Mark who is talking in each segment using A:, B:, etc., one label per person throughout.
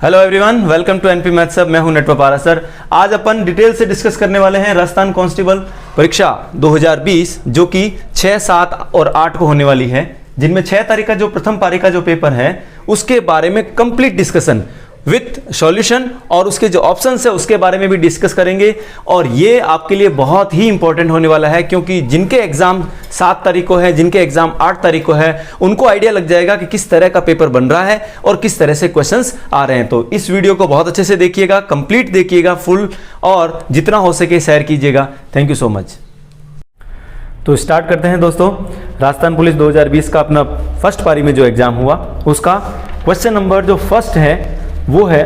A: Hello everyone, welcome to NP maths अब। मैं हूं नेटवर्क पारा सर। आज अपन डिटेल से डिस्कस करने वाले हैं राजस्थान कांस्टेबल परीक्षा 2020 जो कि 6, 7 और 8 को होने वाली है, जिनमें 6 तारीख का जो प्रथम पारी का जो पेपर है उसके बारे में कंप्लीट डिस्कशन विथ सॉल्यूशन और उसके जो ऑप्शंस है उसके बारे में भी डिस्कस करेंगे। और ये आपके लिए बहुत ही इंपॉर्टेंट होने वाला है क्योंकि जिनके एग्जाम 7 तारीख को है, जिनके एग्जाम 8 तारीख को है, उनको आइडिया लग जाएगा कि किस तरह का पेपर बन रहा है और किस तरह से क्वेश्चंस आ रहे हैं। तो इस वीडियो को बहुत अच्छे से देखिएगा, कंप्लीट देखिएगा फुल, और जितना हो सके शेयर कीजिएगा। Thank you so much. तो स्टार्ट करते हैं दोस्तों। राजस्थान पुलिस 2020 का अपना फर्स्ट पारी में जो एग्जाम हुआ उसका क्वेश्चन नंबर जो फर्स्ट है वो है,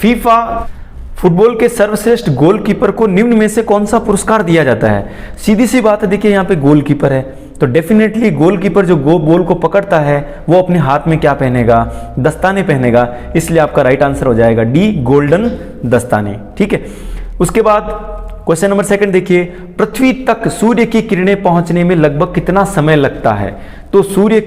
A: फीफा फुटबॉल के सर्वश्रेष्ठ गोलकीपर को निम्न में से कौन सा पुरस्कार दिया जाता है। सीधी सी बात है, देखिए यहाँ पे गोलकीपर है तो डेफिनेटली गोलकीपर जो बॉल को पकड़ता है वो अपने हाथ में क्या पहनेगा, दस्ताने पहनेगा, इसलिए आपका राइट आंसर हो जाएगा डी, गोल्डन दस्ताने। ठीक है। उसके बाद क्वेश्चन नंबर सेकंड देखिए, पृथ्वी तक सूर्य की किरणें पहुंचने में लगभग कितना समय लगता है। तो सूर्य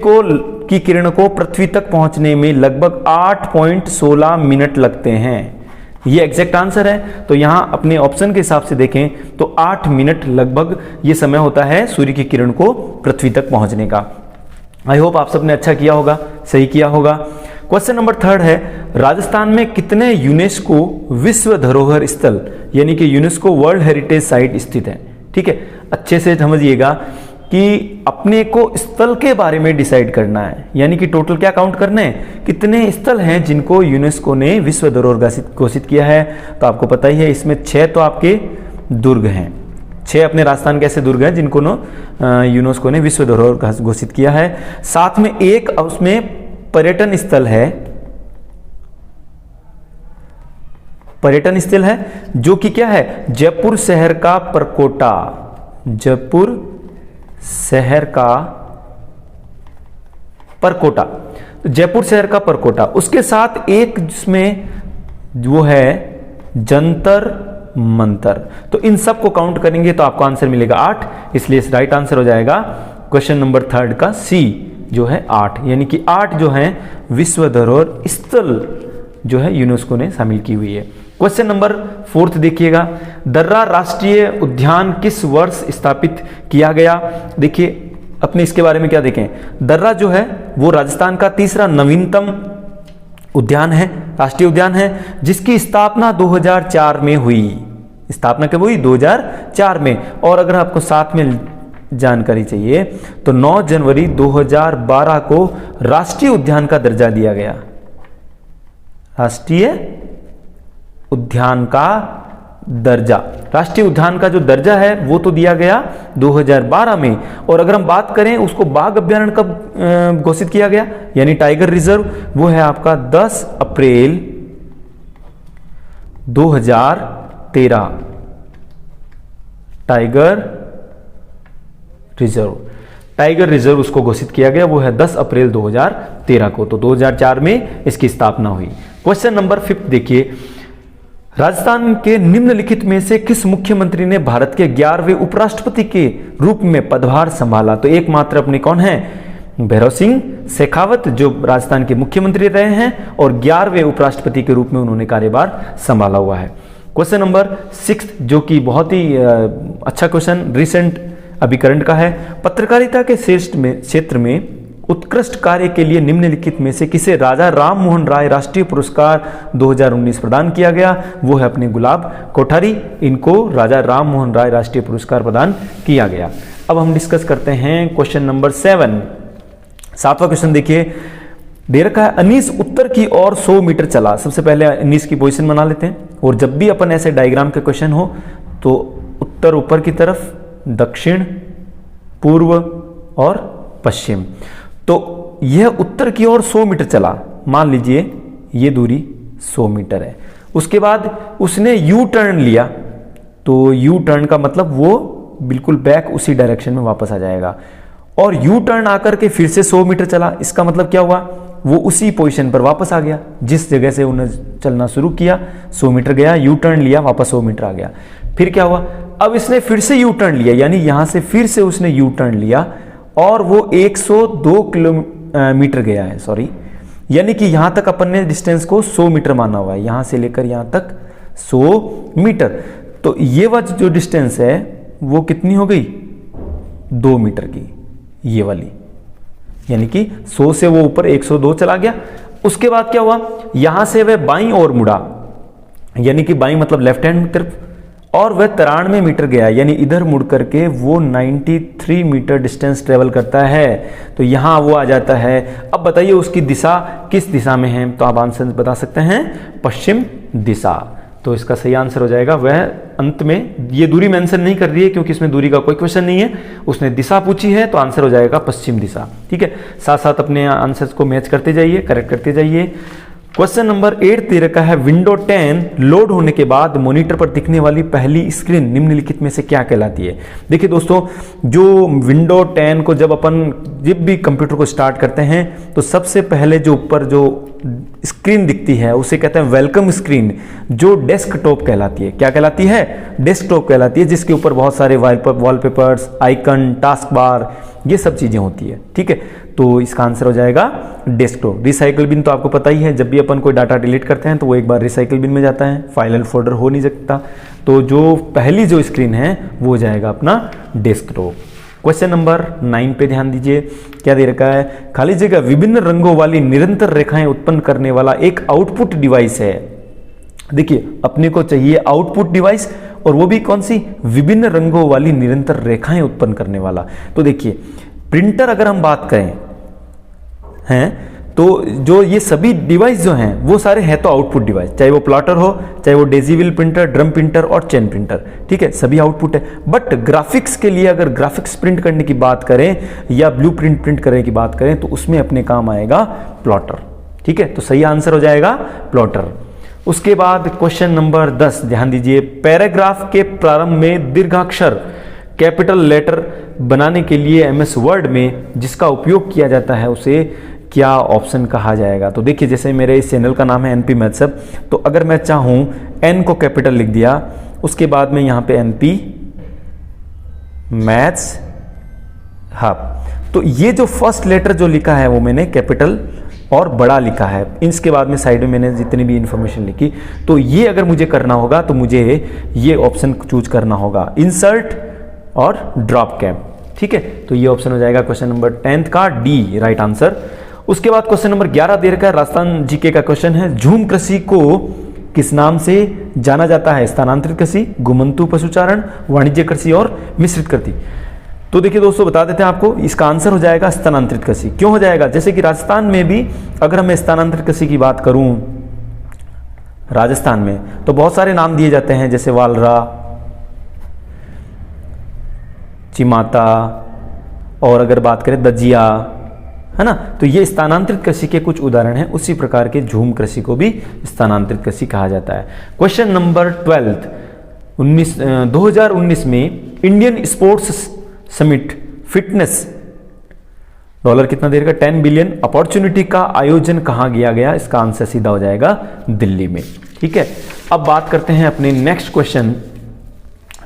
A: की किरण को पृथ्वी तक पहुंचने में लगभग 8.16 मिनट लगते हैं। ये एग्जैक्ट आंसर है। तो यहां अपने ऑप्शन के हिसाब से देखें तो 8 मिनट लगभग ये समय होता है सूर्य की किरण को पृथ्वी तक पहुंचने का। आई होप आप सबने अच्छा किया होगा, सही किया होगा। क्वेश्चन नंबर थर्ड है, राजस्थान में कितने यूनेस्को विश्व धरोहर स्थल यानी कि यूनेस्को वर्ल्ड हेरिटेज साइट स्थित है। ठीक है, अच्छे से समझिएगा कि अपने को स्थल के बारे में डिसाइड करना है, यानी कि टोटल क्या काउंट करने हैं, कितने स्थल हैं जिनको यूनेस्को ने विश्व धरोहर घोषित किया है। तो आपको पता ही है इसमें 6 तो आपके दुर्ग हैं, 6 अपने राजस्थान के ऐसे दुर्ग हैं जिनको यूनेस्को ने विश्व धरोहर घोषित किया है। साथ में एक उसमें पर्यटन स्थल है, पर्यटन स्थल है जो कि क्या है, जयपुर शहर का परकोटा, जयपुर शहर का परकोटा, तो जयपुर शहर का परकोटा। उसके साथ एक जिसमें वो है जंतर मंतर। तो इन सब को काउंट करेंगे तो आपको आंसर मिलेगा 8, इसलिए राइट आंसर हो जाएगा क्वेश्चन नंबर थर्ड का सी जो है 8, यानी कि 8 जो है विश्व धरोहर स्थल जो है यूनेस्को ने शामिल की हुई है। क्वेश्चन नंबर फोर्थ देखिएगा, दर्रा राष्ट्रीय उद्यान किस वर्ष स्थापित किया गया। देखिए अपने इसके बारे में क्या देखें, दर्रा जो है वो राजस्थान का तीसरा नवीनतम उद्यान है, राष्ट्रीय उद्यान है, जिसकी स्थापना 2004 में हुई। स्थापना कब हुई? 2004 में। और अगर आपको साथ में जानकारी चाहिए तो 9 जनवरी 2012 को राष्ट्रीय उद्यान का दर्जा दिया गया। राष्ट्रीय उद्यान का दर्जा, राष्ट्रीय उद्यान का जो दर्जा है वो तो दिया गया 2012 में। और अगर हम बात करें उसको बाघ अभ्यारण्य कब घोषित किया गया, यानी टाइगर रिजर्व, वो है आपका 10 अप्रैल 2013। टाइगर रिजर्व उसको घोषित किया गया, वो है 10 अप्रैल 2013 को। तो 2004 में इसकी स्थापना हुई। क्वेश्चन नंबर 5 देखिए, राजस्थान के निम्नलिखित में से किस मुख्यमंत्री ने भारत के 11वें उपराष्ट्रपति के रूप में पदभार संभाला। तो एकमात्र अपने कौन है, भैरव सिंह शेखावत जो राजस्थान के मुख्यमंत्री रहे हैं और 11वें उपराष्ट्रपति के रूप में उन्होंने कार्यभार संभाला हुआ है। क्वेश्चन नंबर 6 जो कि बहुत ही अच्छा क्वेश्चन रिसेंट अभी करंट का है, पत्रकारिता के क्षेत्र में उत्कृष्ट कार्य के लिए निम्नलिखित में से किसे राजा राम मोहन राय राष्ट्रीय पुरस्कार 2019 प्रदान किया गया। वो है अपने गुलाब कोठारी, इनको राजा राम मोहन राय राष्ट्रीय पुरस्कार प्रदान किया गया। अब हम डिस्कस करते हैं क्वेश्चन नंबर 7। 7वां क्वेश्चन देखिए, दे रखा है अनीस उत्तर की ओर 100 मीटर चला। सबसे पहले अनीस की पोजीशन बना लेते हैं, और जब भी अपन ऐसे डायग्राम के क्वेश्चन हो तो उत्तर ऊपर की तरफ, दक्षिण, पूर्व और पश्चिम। तो यह उत्तर की ओर 100 मीटर चला, मान लीजिए ये दूरी 100 मीटर है। उसके बाद उसने यू टर्न लिया, तो यू टर्न का मतलब वो बिल्कुल बैक उसी डायरेक्शन में वापस आ जाएगा। और यू टर्न आकर के फिर से 100 मीटर चला, इसका मतलब क्या हुआ, वो उसी पोजीशन पर वापस आ गया जिस जगह से उन्होंने चलना शुरू किया। 100 मीटर गया, यू टर्न लिया, वापस 100 मीटर आ गया। फिर क्या हुआ, अब इसने फिर से यू टर्न लिया, यानी यहां से फिर से उसने यू टर्न लिया और वो 102 किलोमीटर गया है, सॉरी यानी कि यहां तक अपन ने डिस्टेंस को 100 मीटर माना हुआ है, यहां से लेकर यहां तक 100 मीटर। तो ये वाली जो डिस्टेंस है वो कितनी हो गई, 2 मीटर की, ये वाली, यानी कि 100 से वो ऊपर 102 चला गया। उसके बाद क्या हुआ, यहां से वह बाईं ओर मुड़ा, यानी कि बाईं मतलब लेफ्ट हैंड तरफ, और वह 93 मीटर गया, यानी इधर मुड़ करके वो 93 मीटर डिस्टेंस ट्रेवल करता है। तो यहां वो आ जाता है। अब बताइए उसकी दिशा किस दिशा में है, तो आप आंसर बता सकते हैं पश्चिम दिशा। तो इसका सही आंसर हो जाएगा वह, अंत में ये दूरी मेंशन नहीं कर रही है क्योंकि इसमें दूरी का कोई क्वेश्चन नहीं है, उसने दिशा पूछी है, तो आंसर हो जाएगा पश्चिम दिशा। ठीक है, साथ साथ अपने आंसर्स को मैच करते जाइए, करेक्ट करते जाइए। क्वेश्चन नंबर 8 दे रखा है, विंडो 10 लोड होने के बाद मॉनिटर पर दिखने वाली पहली स्क्रीन निम्नलिखित में से क्या कहलाती है। देखिए दोस्तों, जो विंडो 10 को जब भी कंप्यूटर को स्टार्ट करते हैं तो सबसे पहले जो ऊपर जो स्क्रीन दिखती है उसे कहते हैं वेलकम स्क्रीन, जो डेस्कटॉप कहलाती है। क्या कहलाती है, डेस्कटॉप कहलाती है, जिसके ऊपर बहुत सारे वॉलपेपर्स, आइकन, टास्क बार, ये सब चीजें होती है। ठीक है, तो इसका आंसर हो जाएगा डेस्कटॉप। रिसाइकल बिन तो आपको पता ही है, जब भी अपन कोई डाटा डिलीट करते हैं तो वो एक बार रिसाइकल बिन में जाता है, फाइल फोल्डर हो नहीं सकता। तो जो पहली जो स्क्रीन है वो हो जाएगा अपना डेस्कटॉप। क्वेश्चन नंबर 9 पे ध्यान दीजिए, क्या दे रखा है, खाली जगह विभिन्न रंगों वाली निरंतर रेखाएं उत्पन्न करने वाला एक आउटपुट डिवाइस है। देखिए अपने को चाहिए आउटपुट डिवाइस, और वो भी कौन सी, विभिन्न रंगों वाली निरंतर रेखाएं उत्पन्न करने वाला। तो देखिए प्रिंटर अगर हम बात करें हैं, तो जो ये सभी डिवाइस जो हैं वो सारे हैं तो आउटपुट डिवाइस, चाहे वो प्लॉटर हो, चाहे वो डेजीविल प्रिंटर, ड्रम प्रिंटर और चेन प्रिंटर। ठीक है, सभी आउटपुट है। बट ग्राफिक्स के लिए अगर ग्राफिक्स प्रिंट करने की बात करें या ब्लू प्रिंट करने की बात करें तो उसमें अपने काम आएगा प्लॉटर। ठीक है, तो सही आंसर हो जाएगा प्लॉटर। उसके बाद क्वेश्चन नंबर 10 ध्यान दीजिए, पैराग्राफ के प्रारंभ में दीर्घाक्षर कैपिटल लेटर बनाने के लिए एमएस वर्ड में जिसका उपयोग किया जाता है उसे क्या ऑप्शन कहा जाएगा। तो देखिए जैसे मेरे इस चैनल का नाम है एनपी मैथ्स हब, तो अगर मैं चाहूं एन को कैपिटल लिख दिया, उसके बाद में यहां पे एनपी मैथ्स हब, तो ये जो फर्स्ट लेटर जो लिखा है वो मैंने कैपिटल और बड़ा लिखा है, इसके बाद में साइड में मैंने जितनी भी इंफॉर्मेशन लिखी, तो ये अगर मुझे करना होगा तो मुझे ये ऑप्शन चूज करना होगा, इंसर्ट और ड्रॉप कैप। ठीक है, तो ये ऑप्शन हो जाएगा क्वेश्चन नंबर 10 का डी राइट आंसर। उसके बाद क्वेश्चन नंबर 11 दे रखा है, राजस्थान जीके का क्वेश्चन है, झूम कृषि को किस नाम से जाना जाता है, स्थानांतरित कृषि, घुमंतु पशुचारण, वाणिज्य कृषि और मिश्रित कृषि। तो देखिए दोस्तों बता देते हैं आपको, इसका आंसर हो जाएगा स्थानांतरित कृषि। क्यों हो जाएगा, जैसे कि राजस्थान में भी अगर मैं स्थानांतरित कृषि की बात करूं राजस्थान में, तो बहुत सारे नाम दिए जाते हैं, जैसे वालरा, चिमाता, और अगर बात करें दजिया, है ना, तो ये स्थानांतरित कृषि के कुछ उदाहरण हैं। उसी प्रकार के झूम कृषि को भी स्थानांतरित कृषि कहा जाता है। क्वेश्चन नंबर 12 2019 में Indian sports summit fitness dollar कितना देर का 10 बिलियन अपॉर्चुनिटी का आयोजन कहां किया गया, इसका आंसर सीधा हो जाएगा दिल्ली में। ठीक है, अब बात करते हैं अपने नेक्स्ट क्वेश्चन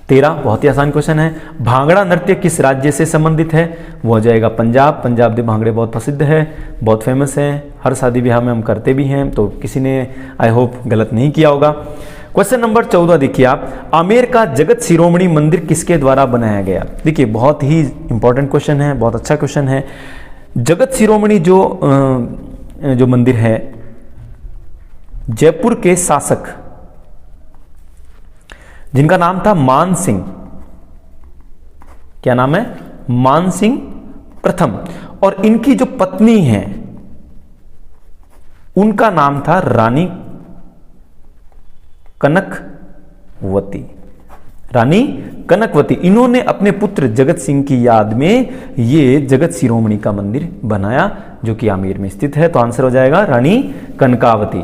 A: 13, बहुत ही आसान क्वेश्चन है, भांगड़ा नृत्य किस राज्य से संबंधित है, वो हो जाएगा पंजाब। पंजाब के भांगड़े बहुत प्रसिद्ध है, बहुत फेमस है, हर शादी ब्याह में हम करते भी हैं, तो किसी ने आई होप गलत नहीं किया होगा। क्वेश्चन नंबर 14 देखिए आप, आमेर का जगत शिरोमणि मंदिर किसके द्वारा बनाया गया। देखिए बहुत ही इंपॉर्टेंट क्वेश्चन है, बहुत अच्छा क्वेश्चन है। जगत शिरोमणि जो मंदिर है, जयपुर के शासक जिनका नाम था मान सिंह, क्या नाम है, मान सिंह प्रथम, और इनकी जो पत्नी है उनका नाम था रानी कनकवती, रानी कनकवती। इन्होंने अपने पुत्र जगत सिंह की याद में ये जगत शिरोमणि का मंदिर बनाया, जो कि आमेर में स्थित है। तो आंसर हो जाएगा रानी कनकावती।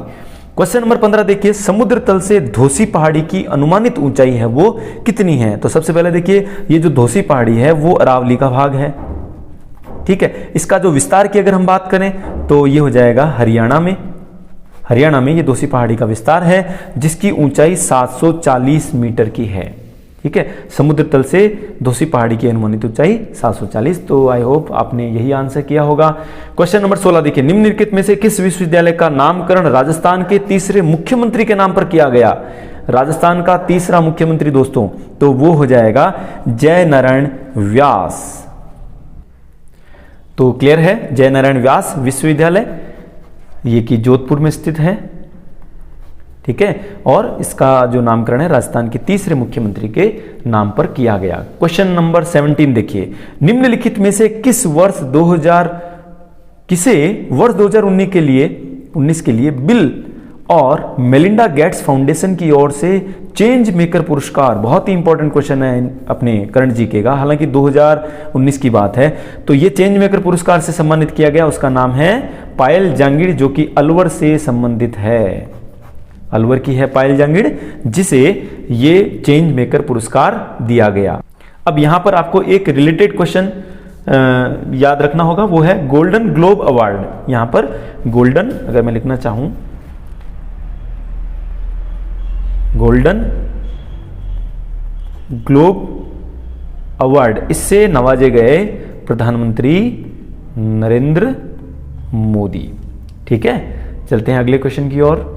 A: क्वेश्चन नंबर 15 देखिए, समुद्र तल से धोसी पहाड़ी की अनुमानित ऊंचाई है वो कितनी है। तो सबसे पहले देखिए, ये जो धोसी पहाड़ी है वो अरावली का भाग है। ठीक है, इसका जो विस्तार की अगर हम बात करें तो ये हो जाएगा हरियाणा में। हरियाणा में ये धोसी पहाड़ी का विस्तार है, जिसकी ऊंचाई 740 मीटर की है। ठीक है। समुद्र तल से दोसी पहाड़ी की अनुमानित ऊंचाई 740। तो आई होप आपने यही आंसर किया होगा। क्वेश्चन नंबर 16 देखिए, निम्नलिखित में से किस विश्वविद्यालय का नामकरण राजस्थान के तीसरे मुख्यमंत्री के नाम पर किया गया? राजस्थान का तीसरा मुख्यमंत्री दोस्तों, तो वो हो जाएगा जय नारायण व्यास। तो क्लियर है, जय नारायण व्यास विश्वविद्यालय, ये कि जोधपुर में स्थित है, ठीक है। और इसका जो नामकरण है राजस्थान के तीसरे मुख्यमंत्री के नाम पर किया गया। क्वेश्चन नंबर 17 देखिए, निम्नलिखित में से किसे वर्ष 2019 के लिए बिल और मेलिंडा गेट्स फाउंडेशन की ओर से चेंज मेकर पुरस्कार, बहुत ही इंपॉर्टेंट क्वेश्चन है अपने करंट जीके का, हालांकि 2019 की बात है, तो ये चेंज मेकर पुरस्कार से सम्मानित किया गया। उसका नाम है पायल जांगिड़, जो कि अलवर से संबंधित है। अलवर की है पायल जांगिड़, जिसे ये चेंज मेकर पुरस्कार दिया गया। अब यहां पर आपको एक रिलेटेड क्वेश्चन याद रखना होगा, वो है गोल्डन ग्लोब अवार्ड। यहां पर गोल्डन, अगर मैं लिखना चाहूं, गोल्डन ग्लोब अवार्ड, इससे नवाजे गए प्रधानमंत्री नरेंद्र मोदी। ठीक है, चलते हैं अगले क्वेश्चन की ओर।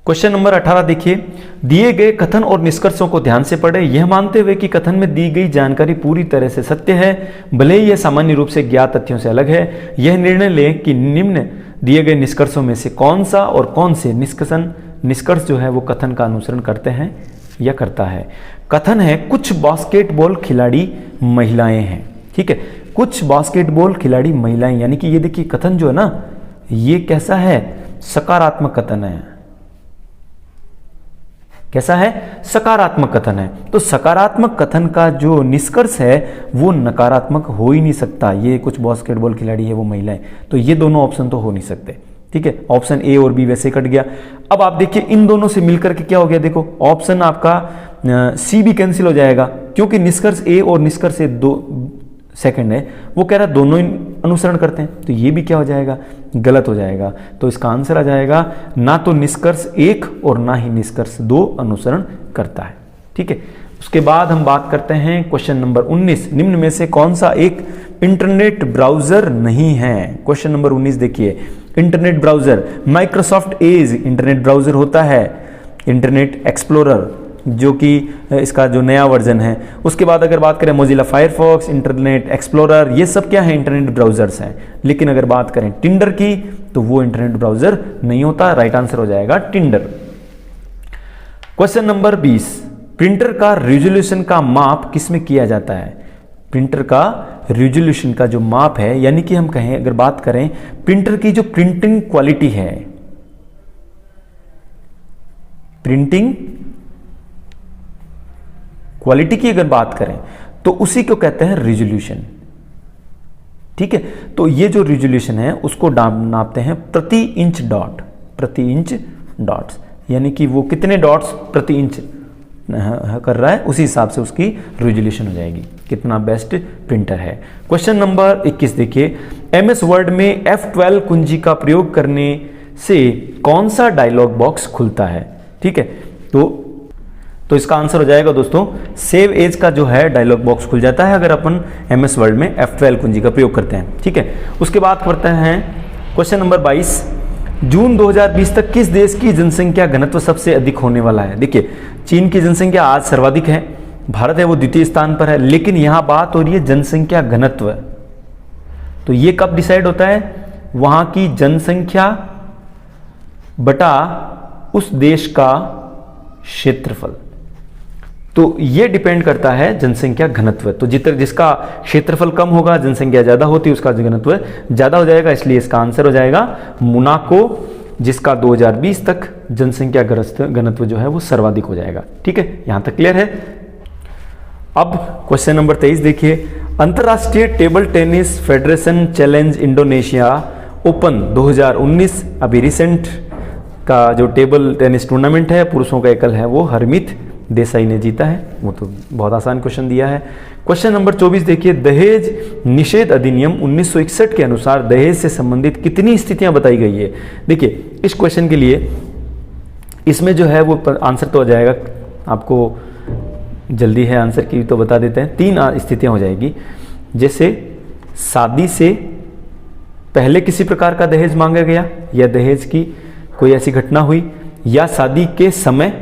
A: क्वेश्चन नंबर 18 देखिए, दिए गए कथन और निष्कर्षों को ध्यान से पढ़ें, यह मानते हुए कि कथन में दी गई जानकारी पूरी तरह से सत्य है, भले ही यह सामान्य रूप से ज्ञात तथ्यों से अलग है। यह निर्णय लें कि निम्न दिए गए निष्कर्षों में से कौन सा और कौन से निष्कर्ष जो है वो कथन का अनुसरण करते हैं या करता है। कथन है कुछ बास्केटबॉल खिलाड़ी महिलाएं हैं। ठीक है, कुछ बास्केटबॉल खिलाड़ी महिलाएं, यानी कि ये देखिए कथन जो है ना, ये कैसा है, सकारात्मक कथन है। कैसा है, सकारात्मक कथन है। तो सकारात्मक कथन का जो निष्कर्ष है वो नकारात्मक हो ही नहीं सकता। ये कुछ बास्केटबॉल खिलाड़ी है वो महिलाएं, तो ये दोनों ऑप्शन तो हो नहीं सकते। ठीक है, ऑप्शन ए और बी वैसे कट गया। अब आप देखिए इन दोनों से मिलकर के क्या हो गया, देखो ऑप्शन आपका सी भी कैंसिल हो जाएगा, क्योंकि निष्कर्ष ए और निष्कर्ष ए दो सेकंड है, वो कह रहा है दोनों अनुसरण करते हैं, तो ये भी क्या हो जाएगा, गलत हो जाएगा। तो इसका आंसर आ जाएगा ना तो निष्कर्ष 1 और ना ही निष्कर्ष 2 अनुसरण करता है। ठीक है, उसके बाद हम बात करते हैं क्वेश्चन नंबर 19, निम्न में से कौन सा एक इंटरनेट ब्राउजर नहीं है। क्वेश्चन नंबर 19 देखिए, internet browser, Microsoft Edge internet browser होता है, इंटरनेट एक्सप्लोरर जो कि इसका जो नया वर्जन है। उसके बाद अगर बात करें मोजिला फायरफॉक्स, इंटरनेट एक्सप्लोरर, ये सब क्या है, इंटरनेट ब्राउजर्स हैं। लेकिन अगर बात करें टिंडर की, तो वो इंटरनेट ब्राउजर नहीं होता। राइट आंसर हो जाएगा टिंडर। क्वेश्चन नंबर 20, प्रिंटर का रिजोल्यूशन का माप किसमें किया जाता है। प्रिंटर का रिजोल्यूशन का जो माप है, यानी कि हम कहें अगर बात करें प्रिंटर की जो प्रिंटिंग क्वालिटी है, प्रिंटिंग क्वालिटी की अगर बात करें तो उसी को कहते हैं रिजोल्यूशन। ठीक है, तो ये जो रिजोल्यूशन है उसको नापते हैं प्रति इंच डॉट, प्रति इंच डॉट्स, यानी कि वो कितने डॉट्स प्रति इंच कर रहा है, उसी हिसाब से उसकी रिजोल्यूशन हो जाएगी, कितना बेस्ट प्रिंटर है। क्वेश्चन नंबर 21 देखिए, एमएस वर्ड में F12 कुंजी का प्रयोग करने से कौन सा डायलॉग बॉक्स खुलता है। ठीक है, तो इसका आंसर हो जाएगा दोस्तों सेव एज का जो है डायलॉग बॉक्स खुल जाता है अगर अपन एमएस वर्ड में F12 कुंजी का प्रयोग करते हैं। ठीक है, उसके बाद करते हैं क्वेश्चन नंबर 22, जून 2020 तक किस देश की जनसंख्या घनत्व सबसे अधिक होने वाला है। देखिए चीन की जनसंख्या आज सर्वाधिक है, भारत है वो द्वितीय स्थान पर है, लेकिन यहां बात हो रही है जनसंख्या घनत्व। तो ये कब डिसाइड होता है, वहां की जनसंख्या बटा उस देश का क्षेत्रफल। तो ये डिपेंड करता है जनसंख्या घनत्व। तो जिसका क्षेत्रफल कम होगा, जनसंख्या ज्यादा होती है, उसका घनत्व ज्यादा हो जाएगा, इसलिए इसका आंसर हो जाएगा मोनाको, जिसका 2020 तक जनसंख्या घनत्व जो है वो सर्वाधिक हो जाएगा। ठीक है, यहां तक क्लियर है। अब क्वेश्चन नंबर 23 देखिए, अंतरराष्ट्रीय table tennis federation challenge Indonesia open 2019 अभी रिसेंट का जो टेबल टेनिस टूर्नामेंट है, पुरुषों का एकल है, वो हरमीत देसाई ने जीता है। वो तो बहुत आसान क्वेश्चन दिया है। क्वेश्चन नंबर 24 देखिए, दहेज निषेध अधिनियम 1961 के अनुसार दहेज से संबंधित कितनी स्थितियां बताई गई है। देखिए इस क्वेश्चन के लिए इसमें जो है वो आंसर तो आ जाएगा आपको जल्दी है आंसर की तो बता देते हैं। 3 स्थितियां हो जाएगी, जैसे शादी से पहले किसी प्रकार का दहेज मांगा गया या दहेज की कोई ऐसी घटना हुई, या शादी के समय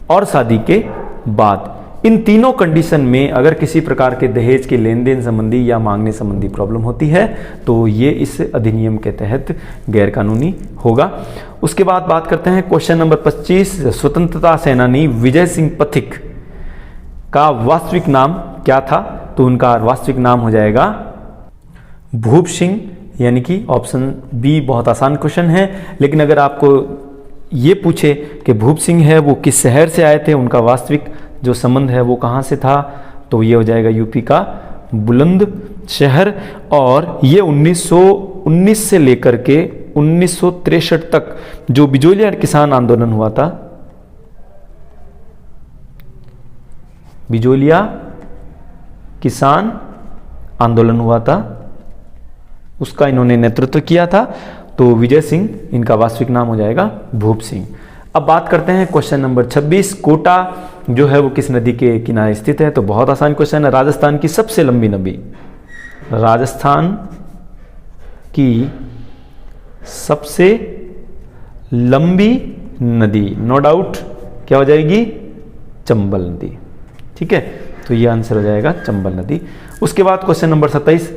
A: और शादी के बाद। इन तीनों कंडीशन में अगर किसी प्रकार के दहेज के लेन देन संबंधी या मांगने संबंधी प्रॉब्लम होती है तो ये इस अधिनियम के तहत गैरकानूनी होगा। उसके बाद बात करते हैं क्वेश्चन नंबर 25। स्वतंत्रता सेनानी विजय सिंह पथिक का वास्तविक नाम क्या था? तो उनका वास्तविक नाम हो जाएगा भूप सिंह, यानी कि ऑप्शन बी। बहुत आसान क्वेश्चन है, लेकिन अगर आपको ये पूछे कि भूप सिंह है वो किस शहर से आए थे, उनका वास्तविक जो संबंध है वो कहाँ से था, तो ये हो जाएगा यूपी का बुलंद शहर। और ये 1919 से लेकर के 1963 तक जो बिजोलिया किसान आंदोलन हुआ था, बिजोलिया किसान आंदोलन हुआ था, उसका इन्होंने नेतृत्व किया था। तो विजय सिंह इनका वास्तविक नाम हो जाएगा भूप सिंह। अब बात करते हैं क्वेश्चन नंबर 26। कोटा जो है वो किस नदी के किनारे स्थित है? तो बहुत आसान क्वेश्चन है। राजस्थान की सबसे लंबी नदी, राजस्थान की सबसे लंबी नदी, नो डाउट क्या हो जाएगी? चंबल नदी। ठीक है, तो ये आंसर हो जाएगा चंबल नदी। उसके बाद क्वेश्चन नंबर 27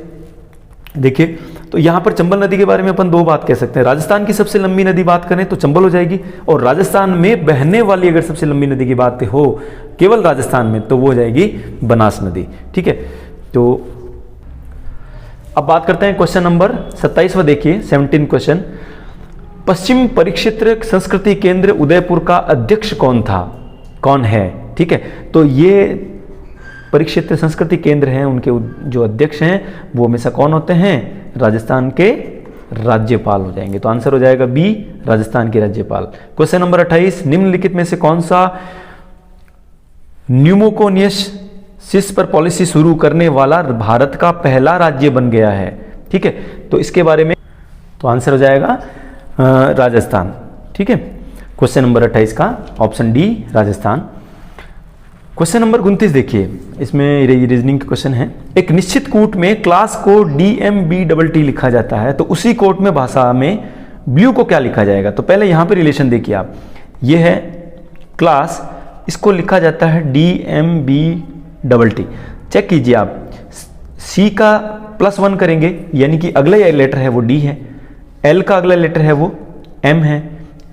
A: देखिए, तो यहां पर चंबल नदी के बारे में अपन 2 बात कह सकते हैं। राजस्थान की सबसे लंबी नदी बात करें तो चंबल हो जाएगी, और राजस्थान में बहने वाली अगर सबसे लंबी नदी की बात हो केवल राजस्थान में तो वो हो जाएगी बनास नदी। ठीक है, तो अब बात करते हैं क्वेश्चन नंबर 27वां। देखिए 17 क्वेश्चन। पश्चिम परिक्षेत्र संस्कृति केंद्र उदयपुर का अध्यक्ष कौन है? ठीक है, तो ये परिक्षेत्र संस्कृति केंद्र हैं, उनके जो अध्यक्ष हैं वो हमेशा कौन होते हैं? राजस्थान के राज्यपाल हो जाएंगे। तो आंसर हो जाएगा बी, राजस्थान के राज्यपाल। Question number 28। निम्नलिखित में से कौन सा न्यूमोकोनियसिस पर पॉलिसी शुरू करने वाला भारत का पहला राज्य बन गया है? ठीक है, तो इसके बारे में तो आंसर हो जाएगा राजस्थान। ठीक है, क्वेश्चन नंबर 28 का option D Rajasthan. Question number 29 देखिए, इसमें रीजनिंग का क्वेश्चन है। एक निश्चित कूट में क्लास को DMBTT लिखा जाता है, तो उसी कोट में भाषा में ब्लू को क्या लिखा जाएगा? तो पहले यहां पे रिलेशन देखिए आप, ये है क्लास, इसको लिखा जाता है DMBTT। चेक कीजिए आप, C का +1 करेंगे यानी कि अगला लेटर है वो D है, L का अगला लेटर है वो M है,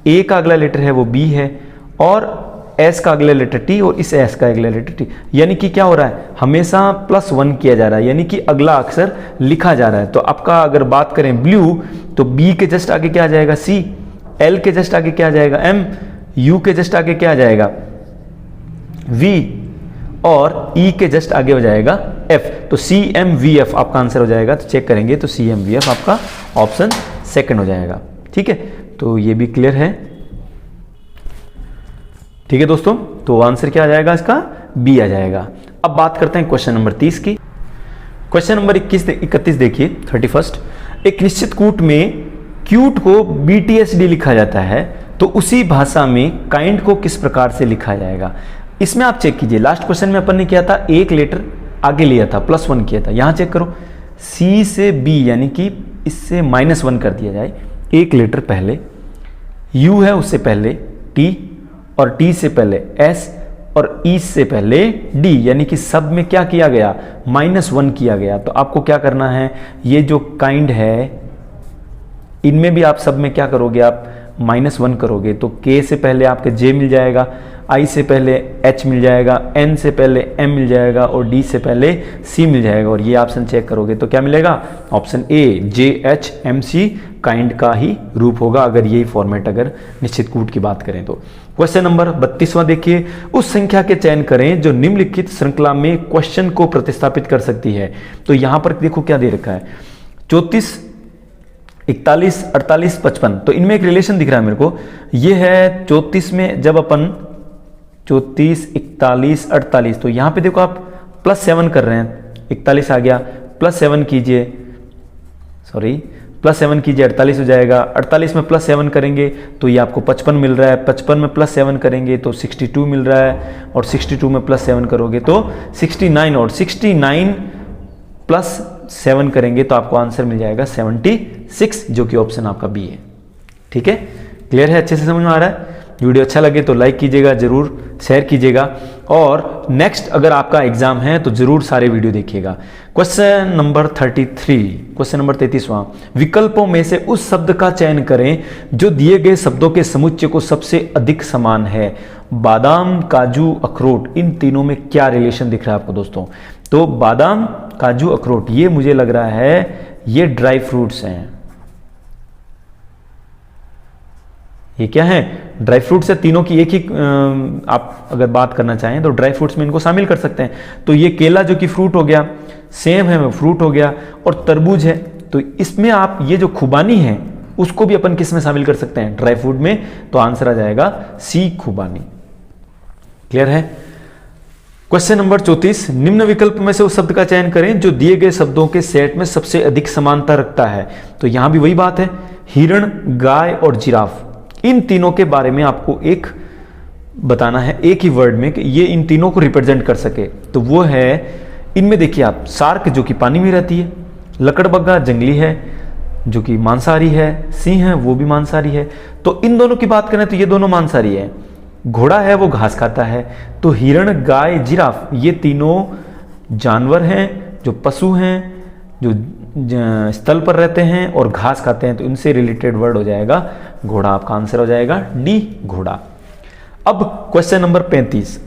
A: A का अगला लेटर है वो B है, और S का अगला लेटर T, और इस S का अगला लेटर T। यानी कि क्या हो रहा है? हमेशा +1 किया जा रहा है, यानी कि अगला अक्षर लिखा जा रहा है। तो आपका अगर बात करें ब्लू, तो B के जस्ट आगे क्या आ जाएगा? C, L के जस्ट आगे क्या आ जाएगा? M, U के जस्ट आगे क्या आ जाएगा? V, और E के जस्ट आगे हो जाएगा F। तो CMVF आपका आंसर हो जाएगा। तो चेक करेंगे तो CMVF आपका ऑप्शन सेकंड हो जाएगा। ठीक है, तो ये भी क्लियर है। ठीक है दोस्तों, तो आंसर क्या आ जाएगा इसका? बी आ जाएगा। अब बात करते हैं क्वेश्चन नंबर 30 की। क्वेश्चन नंबर 31 देखिए 31। एक निश्चित कूट में क्यूट को BTSD लिखा जाता है, तो उसी भाषा में काइंड को किस प्रकार से लिखा जाएगा? इसमें आप चेक कीजिए, लास्ट क्वेश्चन में अपन ने किया था एक लेटर आगे लिया था, +1 किया था। यहां चेक करो, C से B यानी कि इससे -1 कर दिया जाए, एक लेटर पहले, U है उससे पहले T, और T से पहले S, और E से पहले D, यानी कि सब में क्या किया गया? -1 किया गया। तो आपको क्या करना है? ये जो काइंड है इनमें भी आप सब में क्या करोगे? आप -1 करोगे। तो K से पहले आपके J मिल जाएगा, I से पहले H मिल जाएगा, N से पहले M मिल जाएगा, और D से पहले C मिल जाएगा। और ये ऑप्शन चेक करोगे तो क्या मिलेगा? ऑप्शन A JHMC काइंड का ही रूप होगा, अगर यही फॉर्मेट अगर निश्चित कूट की बात करें तो। क्वेश्चन नंबर 32वां देखिए। उस संख्या के चयन करें जो निम्नलिखित श्रृंखला में क्वेश्चन को प्रतिस्थापित कर सकती है। तो यहां पर देखो क्या दे रखा है, 34, 41, 48, 55। तो इनमें एक रिलेशन दिख रहा है मेरे को। ये है 34 में जब अपन 34, 41, 48, तो यहां पे देखो आप +7 कर रहे हैं, 41 आ गया, +7 कीजिए, सॉरी प्लस 7 कीजिए 48 हो जाएगा। 48 में प्लस 7 करेंगे तो ये आपको 55 मिल रहा है। 55 में प्लस 7 करेंगे तो 62 मिल रहा है, और 62 में प्लस 7 करोगे तो 69, और 69 प्लस 7 करेंगे तो आपको आंसर मिल जाएगा 76, जो कि ऑप्शन आपका बी है। ठीक है, क्लियर है, अच्छे से समझ में आ रहा है। वीडियो अच्छा लगे तो लाइक कीजिएगा, जरूर शेयर कीजिएगा, और नेक्स्ट अगर आपका एग्जाम है तो जरूर सारे वीडियो देखिएगा। क्वेश्चन नंबर 33, क्वेश्चन नंबर 33वां, विकल्पों में से उस शब्द का चयन करें जो दिए गए शब्दों के समुच्चय को सबसे अधिक समान है। बादाम, काजू, अखरोट, इन तीनों में क्या रिलेशन दिख रहा है आपको दोस्तों? तो बादाम, काजू, अखरोट, ये मुझे लग रहा है ये ड्राई फ्रूट्स हैं। ये क्या है? ड्राई फ्रूट्स है। तीनों की एक ही आप अगर बात करना चाहें तो ड्राई फ्रूट्स में इनको शामिल कर सकते हैं। तो ये केला जो कि फ्रूट हो गया, सेब है वो फ्रूट हो गया, और तरबूज है, तो इसमें आप ये जो खुबानी है उसको भी अपन किस में शामिल कर सकते हैं? ड्राई फ्रूट में। तो आंसर आ जाएगा सी, खुबानी। क्लियर है। क्वेश्चन नंबर 34, निम्न विकल्प में से उस शब्द का चयन करें जो दिए गए शब्दों के सेट में सबसे अधिक समानता रखता है। तो यहां भी वही बात है, हिरण, गाय और जिराफ, इन तीनों के बारे में आपको एक बताना है एक ही वर्ड में कि ये इन तीनों को रिप्रेजेंट कर सके। तो वो है, इनमें देखिए आप, शार्क जो कि पानी में रहती है, लकड़बग्गा जंगली है जो कि मांसाहारी है, सिंह है वो भी मांसाहारी है। तो इन दोनों की बात करें तो ये दोनों मांसाहारी है। घोड़ा है वो घास खाता है। तो हिरण, गाय, जिराफ, ये तीनों जानवर हैं जो पशु हैं, जो स्थल पर रहते हैं और घास खाते हैं। तो इनसे रिलेटेड वर्ड हो जाएगा घोड़ा। आपका आंसर हो जाएगा डी, घोड़ा। अब क्वेश्चन नंबर 35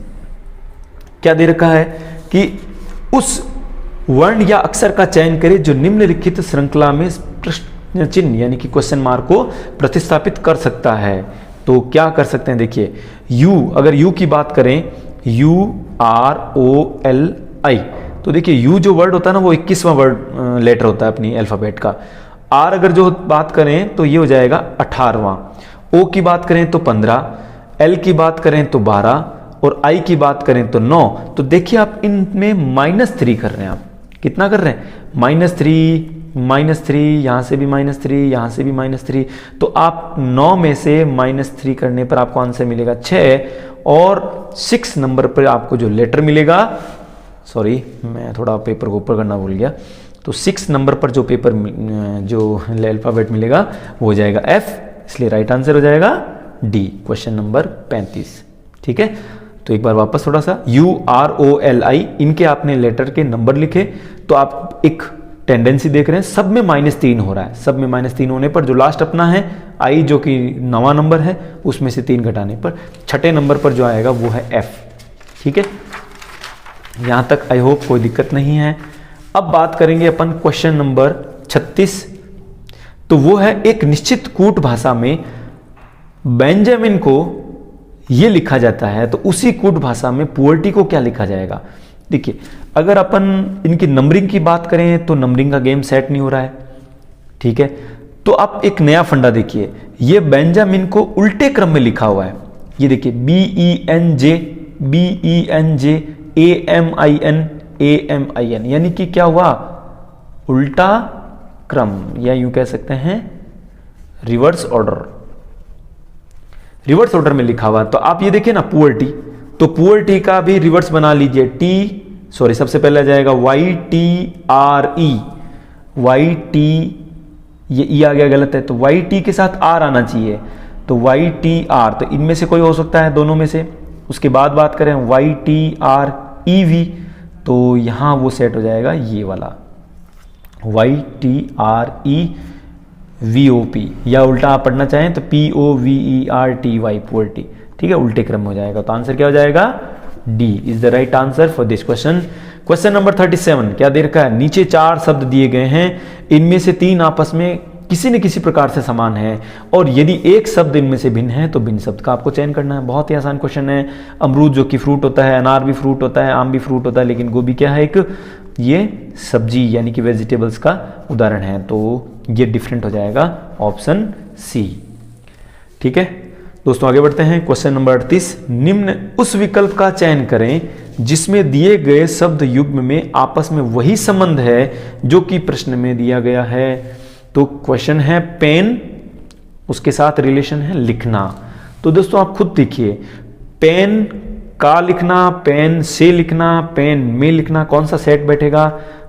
A: क्या दे रखा है कि उस वर्ण या अक्षर का चयन करें जो निम्नलिखित श्रृंखला में प्रश्न चिन्ह यानी कि क्वेश्चन मार्क को प्रतिस्थापित कर सकता है। तो क्या कर सकते हैं? देखिए यू, अगर यू की बात करें, UROLI, तो देखिए यू जो वर्ड होता है ना वो 21वां वर्ड लेटर होता है अपनी अल्फाबेट का। आर अगर जो बात करें तो ये हो जाएगा 18वां। ओ की बात करें तो 15, एल की बात करें तो 12, और आई की बात करें तो 9। तो देखिए आप इनमें -3 कर रहे हैं। आप कितना कर रहे हैं? -3, यहां से भी -3, यहां से भी -3। तो आप 9 में से -3 करने पर आपको आंसर मिलेगा 6, और 6 नंबर पर आपको जो लेटर मिलेगा, सॉरी मैं थोड़ा पेपर को ऊपर करना भूल गया, तो 6 नंबर पर जो पेपर जो अल्फाबेट मिलेगा वो हो जाएगा F, इसलिए राइट आंसर हो जाएगा डी, क्वेश्चन नंबर 35। ठीक है, तो एक बार वापस थोड़ा सा, UROLI, इनके आपने लेटर के नंबर लिखे तो आप एक टेंडेंसी देख रहे हैं, सब में -3 हो रहा है। सब में -3 होने पर जो लास्ट अपना है आई जो कि 9वां नंबर है, उसमें से 3 घटाने पर 6ठे नंबर पर जो आएगा वो है F। ठीक है, यहां तक आई होप कोई दिक्कत नहीं है। अब बात करेंगे अपन क्वेश्चन नंबर 36। तो वो है, एक निश्चित कूट भाषा में बेंजामिन को ये लिखा जाता है तो उसी कूट भाषा में पुअर्टी को क्या लिखा जाएगा? देखिए अगर अपन इनकी नंबरिंग की बात करें तो नंबरिंग का गेम सेट नहीं हो रहा है। ठीक है, तो आप एक नया फंडा देखिए, ये बेंजामिन को उल्टे क्रम में लिखा हुआ है। ये देखिए BENJAMIN यानी कि क्या हुआ? उल्टा क्रम, या यूं कह सकते हैं रिवर्स ऑर्डर। रिवर्स ऑर्डर में लिखा हुआ। तो आप ये देखिए ना पुअर्टी, तो पुअर्टी का भी रिवर्स बना लीजिए। सबसे पहले आ जाएगा YTRE, ये ई आ गया, गलत है, तो YT के साथ R आना चाहिए, तो YTR। तो इनमें से कोई हो सकता है, दोनों में से। उसके बाद बात करें YTREV, तो यहां वो सेट हो जाएगा ये वाला YTREVOP, या उल्टा आप पढ़ना चाहें तो POVERTY, पुअर्टी। ठीक है, उल्टे क्रम में हो जाएगा। तो आंसर क्या हो जाएगा? D is the right answer for this question. Question number 37 क्या दे रखा है? नीचे 4 शब्द दिए गए हैं, इनमें से 3 आपस में किसी न किसी प्रकार से समान है, और यदि एक शब्द इनमें से भिन्न है तो भिन्न शब्द का आपको चयन करना है। बहुत ही आसान क्वेश्चन है। अमरूद जो कि फ्रूट होता है, अनार भी फ्रूट होता है, आम भी फ्रूट होता है, लेकिन गोभी क्या है? एक ये सब्जी यानी कि वेजिटेबल्स का उदाहरण है। तो ये डिफरेंट हो जाएगा ऑप्शन सी। ठीक है दोस्तों, आगे बढ़ते हैं। क्वेश्चन नंबर 38, निम्न उस विकल्प का चयन करें जिसमें दिए गए शब्द युग्म में आपस में वही संबंध है जो कि प्रश्न में दिया गया है। तो क्वेश्चन है पेन, उसके साथ रिलेशन है लिखना। तो दोस्तों आप खुद देखिए, पेन का लिखना, पेन से लिखना, पेन में लिखना, कौन सा सेट बैठेगा?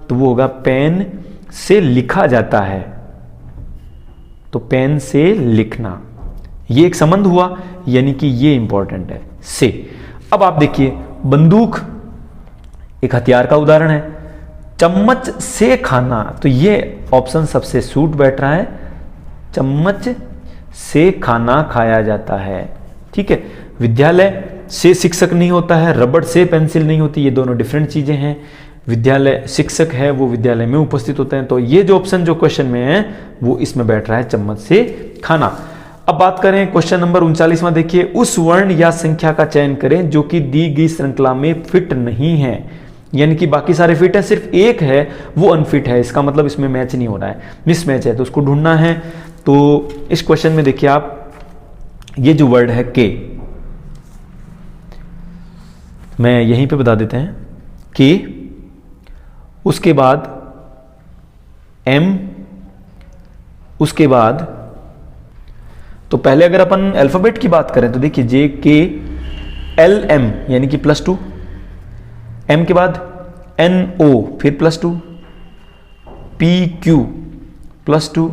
A: तो वो होगा पेन से लिखा जाता है, तो पेन से लिखना, ये एक संबंध हुआ, यानी कि ये इंपॉर्टेंट है से। अब आप देखिए, बंदूक एक हथियार का उदाहरण है, चम्मच से खाना, तो ये ऑप्शन सबसे सूट बैठ रहा है, चम्मच से खाना खाया जाता है। ठीक है, विद्यालय से शिक्षक नहीं होता है, रबड़ से पेंसिल नहीं होती, ये दोनों डिफरेंट चीजें हैं। विद्यालय शिक्षक है, वो विद्यालय में उपस्थित होते हैं, तो ये जो ऑप्शन जो क्वेश्चन में है वो इसमें बैठ रहा है, चम्मच से खाना। अब बात करें क्वेश्चन नंबर 39वां, देखिए, उस वर्ण या संख्या का चयन करें जो कि दी गई श्रृंखला में फिट नहीं है, यानी कि बाकी सारे फिट है, सिर्फ एक है वो अनफिट है, इसका मतलब इसमें मैच नहीं हो रहा है, मिसमैच है, तो उसको ढूंढना है। तो इस क्वेश्चन में देखिए आप, ये जो वर्ड है के, मैं यहीं पे बता देते हैं के, उसके बाद एम, उसके बाद, तो पहले अगर अपन अल्फाबेट की बात करें तो देखिए जे के एल एम यानी कि +2, एम के बाद एन ओ फिर +2, पी क्यू +2,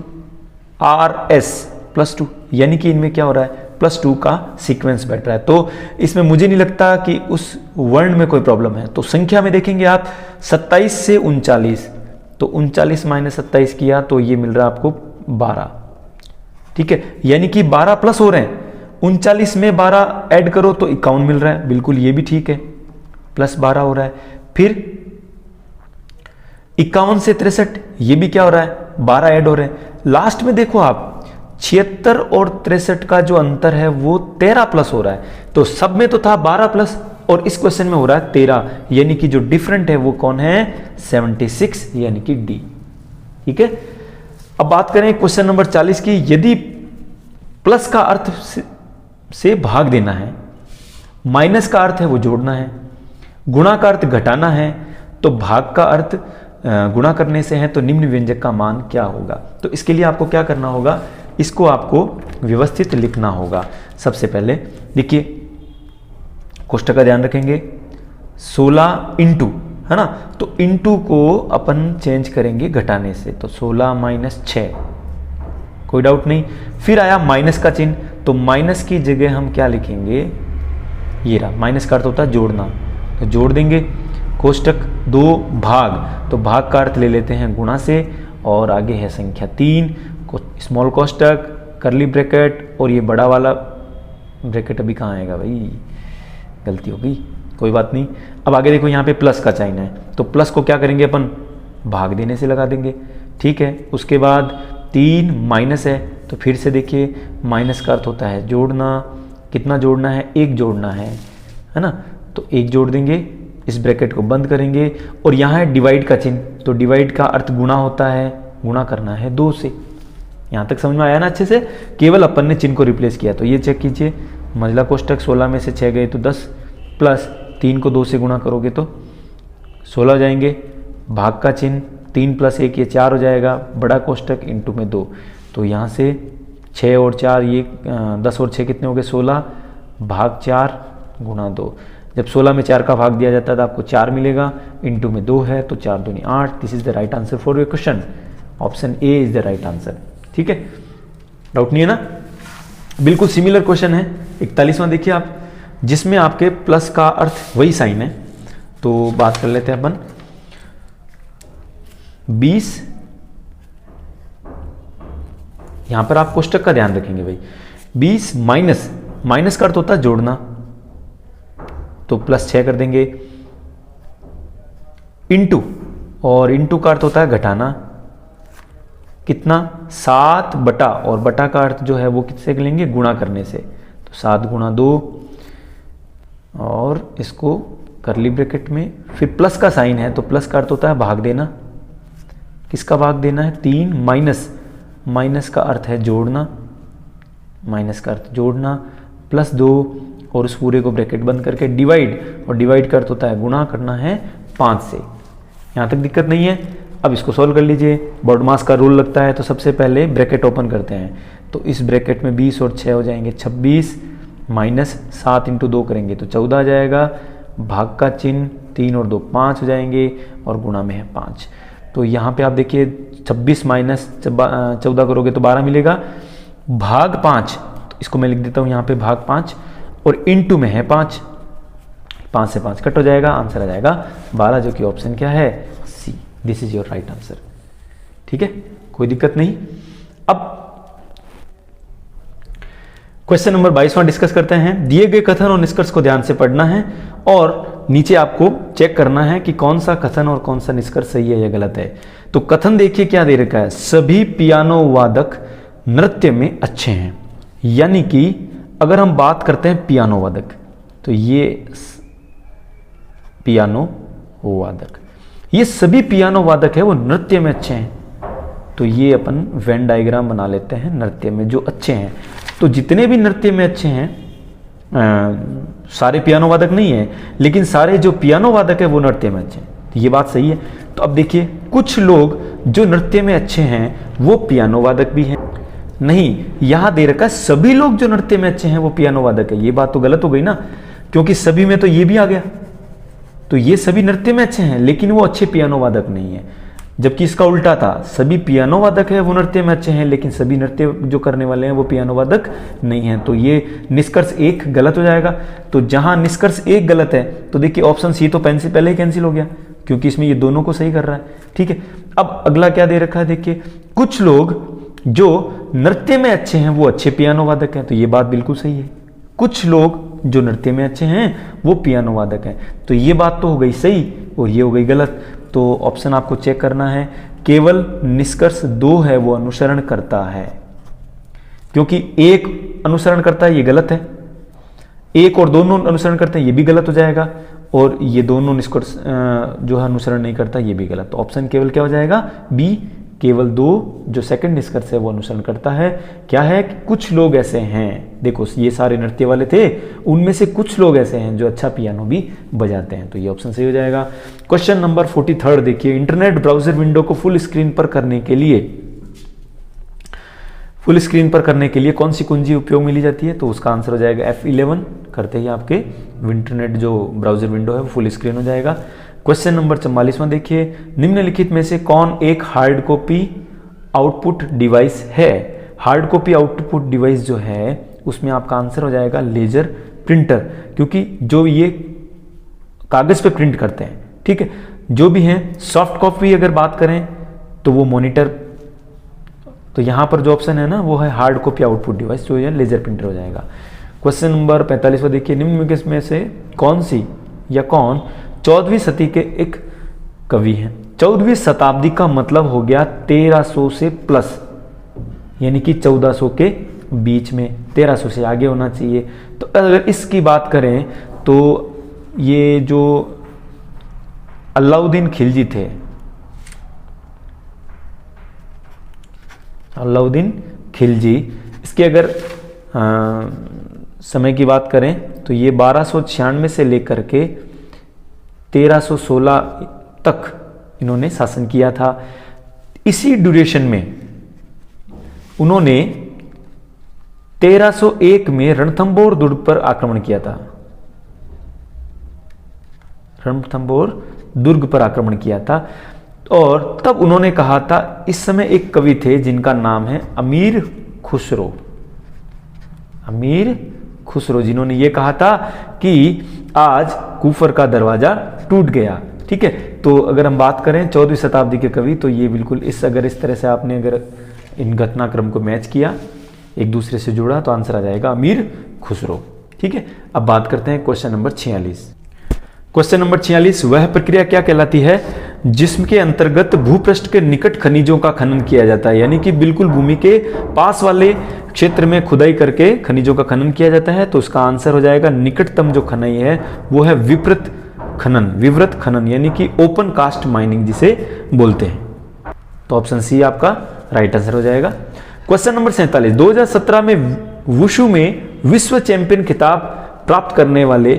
A: आर एस +2, यानी कि इनमें क्या हो रहा है, +2 का सीक्वेंस बैठ रहा है। तो इसमें मुझे नहीं लगता कि उस वर्ण में कोई प्रॉब्लम है। तो संख्या में देखेंगे आप 27 से 39, तो 39 - 27 किया तो ये मिल रहा है आपको 12। ठीक है, यानी कि 12 प्लस हो रहे हैं, 39 में 12 ऐड करो तो 51 मिल रहा है, बिल्कुल ये भी ठीक है, +12 हो रहा है। फिर 51 से 63, ये भी क्या हो रहा है, 12 ऐड हो रहे हैं। लास्ट में देखो आप, 76 और 63 का जो अंतर है वो 13 प्लस हो रहा है, तो सब में तो था 12 प्लस और इस क्वेश्चन में हो रहा है 13, यानी कि जो डिफरेंट है वो कौन है, 76, यानी कि डी। ठीक है, अब बात करें क्वेश्चन नंबर 40 की, यदि प्लस का अर्थ से भाग देना है, माइनस का अर्थ है वो जोड़ना है, गुणा का अर्थ घटाना है, तो भाग का अर्थ गुणा करने से है, तो निम्न व्यंजक का मान क्या होगा? तो इसके लिए आपको क्या करना होगा, इसको आपको व्यवस्थित लिखना होगा। सबसे पहले देखिए, कोष्टक का ध्यान रखेंगे, 16 इंटू, है ना, तो इंटू को अपन चेंज करेंगे घटाने से, तो 16 - 6, कोई डाउट नहीं। फिर आया माइनस का चिन्ह, तो माइनस की जगह हम क्या लिखेंगे, ये रहा, माइनस का अर्थ होता है जोड़ना, तो जोड़ देंगे। कोष्टक 2 भाग, तो भाग का अर्थ ले लेते हैं गुणा से, और आगे है संख्या 3, स्मॉल कोष्टक, करली ब्रैकेट, और ये बड़ा वाला ब्रैकेट अभी कहाँ आएगा भाई, गलती हो गई, कोई बात नहीं। अब आगे देखो, यहाँ पे प्लस का साइन है, तो प्लस को क्या करेंगे अपन, भाग देने से लगा देंगे। ठीक है, उसके बाद 3 माइनस है, तो फिर से देखिए, माइनस का अर्थ होता है जोड़ना, कितना जोड़ना है, 1 जोड़ना है ना, तो 1 जोड़ देंगे, इस ब्रैकेट को बंद करेंगे, और यहाँ है डिवाइड का चिन्ह, तो डिवाइड का अर्थ गुणा होता है, गुणा करना है 2 से। यहाँ तक समझ में आया ना अच्छे से, केवल अपन ने चिन्ह को रिप्लेस किया। तो ये चेक कीजिए, मंझला कोष्टक 16 में से 6 गए तो 10, प्लस 3 को 2 से गुणा करोगे तो 16 हो जाएंगे, भाग का चिन्ह 3 + 1 ये 4 हो जाएगा, बड़ा कोष्टक इंटू में 2, तो यहाँ से 6 और 4 ये 10 और 6 कितने हो गए, 16, भाग 4 गुणा 2। जब 16 में 4 का भाग दिया जाता है तो आपको 4 मिलेगा, इंटू में 2 है तो 4 दूनी 8। This is the right answer for your question, option A is the right answer. ठीक है, डाउट नहीं है ना, बिल्कुल सिमिलर क्वेश्चन है 41वां, देखिए आप, जिसमें आपके प्लस का अर्थ वही साइन है। तो बात कर लेते हैं अपन 20, यहां पर आप कोष्टक का ध्यान रखेंगे भाई, 20 माइनस का अर्थ होता है जोड़ना, तो +6 कर देंगे, इंटू, और इंटू का अर्थ होता है घटाना, कितना, 7 बटा, और बटा का अर्थ जो है वो किससे लेंगे, गुणा करने से, तो 7 × 2, और इसको करली ब्रैकेट में, फिर प्लस का साइन है, तो प्लस का अर्थ होता है भाग देना, किसका भाग देना है, 3 माइनस का अर्थ है जोड़ना, माइनस का अर्थ जोड़ना, +2, और उस पूरे को ब्रैकेट बंद करके डिवाइड, और डिवाइड का अर्थ होता है गुणा करना है 5 से। यहाँ तक दिक्कत नहीं है। अब इसको सोल्व कर लीजिए। बॉडमास का रूल लगता है, तो सबसे पहले ब्रैकेट ओपन करते हैं, तो इस ब्रैकेट में 20 और 6 हो जाएंगे 26, माइनस 7 इंटू 2 करेंगे तो 14 आ जाएगा, भाग का चिन्ह 3 और 2 5 हो जाएंगे, और गुणा में है 5। तो यहाँ पे आप देखिए 26 माइनस 14 करोगे तो 12 मिलेगा, भाग 5, तो इसको मैं लिख देता हूँ यहाँ पे भाग 5, और इंटू में है 5, 5 से 5 कट हो जाएगा, आंसर आ जाएगा 12, जो कि ऑप्शन क्या है, C. This is your right answer. ठीक है, कोई दिक्कत नहीं। अब क्वेश्चन नंबर 22वां डिस्कस करते हैं। दिए गए कथन और निष्कर्ष को ध्यान से पढ़ना है और नीचे आपको चेक करना है कि कौन सा कथन और कौन सा निष्कर्ष सही है या गलत है। तो कथन देखिए क्या दे रखा है, सभी पियानो वादक नृत्य में अच्छे हैं। यानी कि अगर हम बात करते हैं पियानो वादक, तो ये पियानो वादक, ये सभी पियानो वादक है वो नृत्य में अच्छे हैं। तो ये अपन वेन डायग्राम बना लेते हैं नृत्य में जो अच्छे हैं। तो जितने भी नृत्य में अच्छे हैं, सारे पियानो वादक नहीं है, लेकिन सारे जो पियानो वादक है वो नृत्य में अच्छे हैं। तो ये बात सही है। तो अब देखिए, कुछ लोग जो नृत्य में अच्छे हैं वो पियानो वादक भी हैं। नहीं, यहां दे रखा है सभी लोग जो नृत्य में अच्छे हैं वो पियानो वादक है। ये बात तो गलत हो गई ना, क्योंकि सभी में तो ये भी आ गया। तो ये सभी नृत्य में अच्छे हैं लेकिन वो अच्छे पियानो वादक नहीं है, जबकि इसका उल्टा था, सभी पियानो वादक है वो नृत्य में अच्छे हैं लेकिन सभी नृत्य जो करने वाले हैं वो पियानो वादक नहीं है। तो ये निष्कर्ष 1 गलत हो जाएगा। तो जहां निष्कर्ष 1 गलत है, तो देखिए ऑप्शन सी तो पहले ही कैंसिल हो गया, क्योंकि इसमें ये दोनों को सही कर रहा है। ठीक है, अब अगला क्या दे रखा है, देखिए कुछ लोग जो नृत्य में अच्छे हैं वो अच्छे पियानो वादक हैं। तो ये बात बिल्कुल सही है, कुछ लोग जो नृत्य में अच्छे हैं वो पियानो वादक हैं। तो ये बात तो हो गई सही और ये हो गई गलत। तो ऑप्शन आपको चेक करना है, केवल निष्कर्ष 2 है वो अनुसरण करता है, क्योंकि 1 अनुसरण करता है ये गलत है, 1 और दोनों अनुसरण करते हैं ये भी गलत हो जाएगा, और ये दोनों निष्कर्ष जो है अनुसरण नहीं करता ये भी गलत। तो ऑप्शन केवल क्या हो जाएगा, बी, केवल 2 जो सेकंड निष्कर्ष है वो अनुसरण करता है। क्या है कि कुछ लोग ऐसे हैं, देखो ये सारे नृत्य वाले थे, उनमें से कुछ लोग ऐसे हैं जो अच्छा पियानो भी बजाते हैं। तो ये ऑप्शन सही हो जाएगा। क्वेश्चन नंबर 43 देखिए, इंटरनेट ब्राउजर विंडो को फुल स्क्रीन पर करने के लिए कौन सी कुंजी उपयोग में ली जाती है। तो उसका आंसर हो जाएगा F11। करते ही आपके इंटरनेट जो ब्राउजर विंडो है वो फुल स्क्रीन हो जाएगा। क्वेश्चन नंबर 44वां देखिए, निम्नलिखित में से कौन एक हार्ड कॉपी आउटपुट डिवाइस है। हार्ड कॉपी आउटपुट डिवाइस जो है उसमें आपका आंसर हो जाएगा लेजर प्रिंटर, क्योंकि जो ये कागज पे प्रिंट करते हैं, ठीक है। जो भी है सॉफ्ट कॉपी अगर बात करें तो वो मॉनिटर, तो यहां पर जो ऑप्शन है ना वो है हार्ड कॉपी आउटपुट डिवाइस, जो है लेजर प्रिंटर हो जाएगा। क्वेश्चन नंबर 45वां देखिए, निम्न में से कौन सी या कौन 14वीं सदी के एक कवि हैं। 14वीं शताब्दी का मतलब हो गया 1300 से प्लस, यानी कि 1400 के बीच में, 1300 से आगे होना चाहिए। तो अगर इसकी बात करें तो ये जो अलाउद्दीन खिलजी थे, अलाउद्दीन खिलजी, इसके अगर समय की बात करें तो ये 1296 से लेकर के 1316 तक इन्होंने शासन किया था। इसी ड्यूरेशन में उन्होंने 1301 में रणथंबोर दुर्ग पर आक्रमण किया था, रणथंबोर दुर्ग पर आक्रमण किया था। और तब उन्होंने कहा था, इस समय एक कवि थे जिनका नाम है अमीर खुसरो, अमीर खुसरो, जिन्होंने ये कहा था कि आज कुफर का दरवाजा टूट गया, ठीक है। तो अगर हम बात करें 14वीं शताब्दी के कवि, तो ये बिल्कुल अगर इस तरह से आपने अगर इन घटनाक्रम को मैच किया, एक दूसरे से जोड़ा, तो आंसर आ जाएगा अमीर खुसरो, ठीक है। अब बात करते हैं क्वेश्चन नंबर 46। क्वेश्चन नंबर 46, वह प्रक्रिया क्या कहलाती है जिसके अंतर्गत भूपृष्ठ के निकट खनिजों का खनन किया जाता है, यानी कि बिल्कुल भूमि के पास वाले क्षेत्र में खुदाई करके खनिजों का खनन किया जाता है। तो उसका आंसर हो जाएगा, निकटतम जो खनाई है वो है विवृत खनन, विवृत खनन, यानी कि ओपन कास्ट माइनिंग जिसे बोलते हैं। तो ऑप्शन सी आपका राइट आंसर हो जाएगा। क्वेश्चन नंबर 47, 2017 में वुशु में विश्व चैंपियन खिताब प्राप्त करने वाले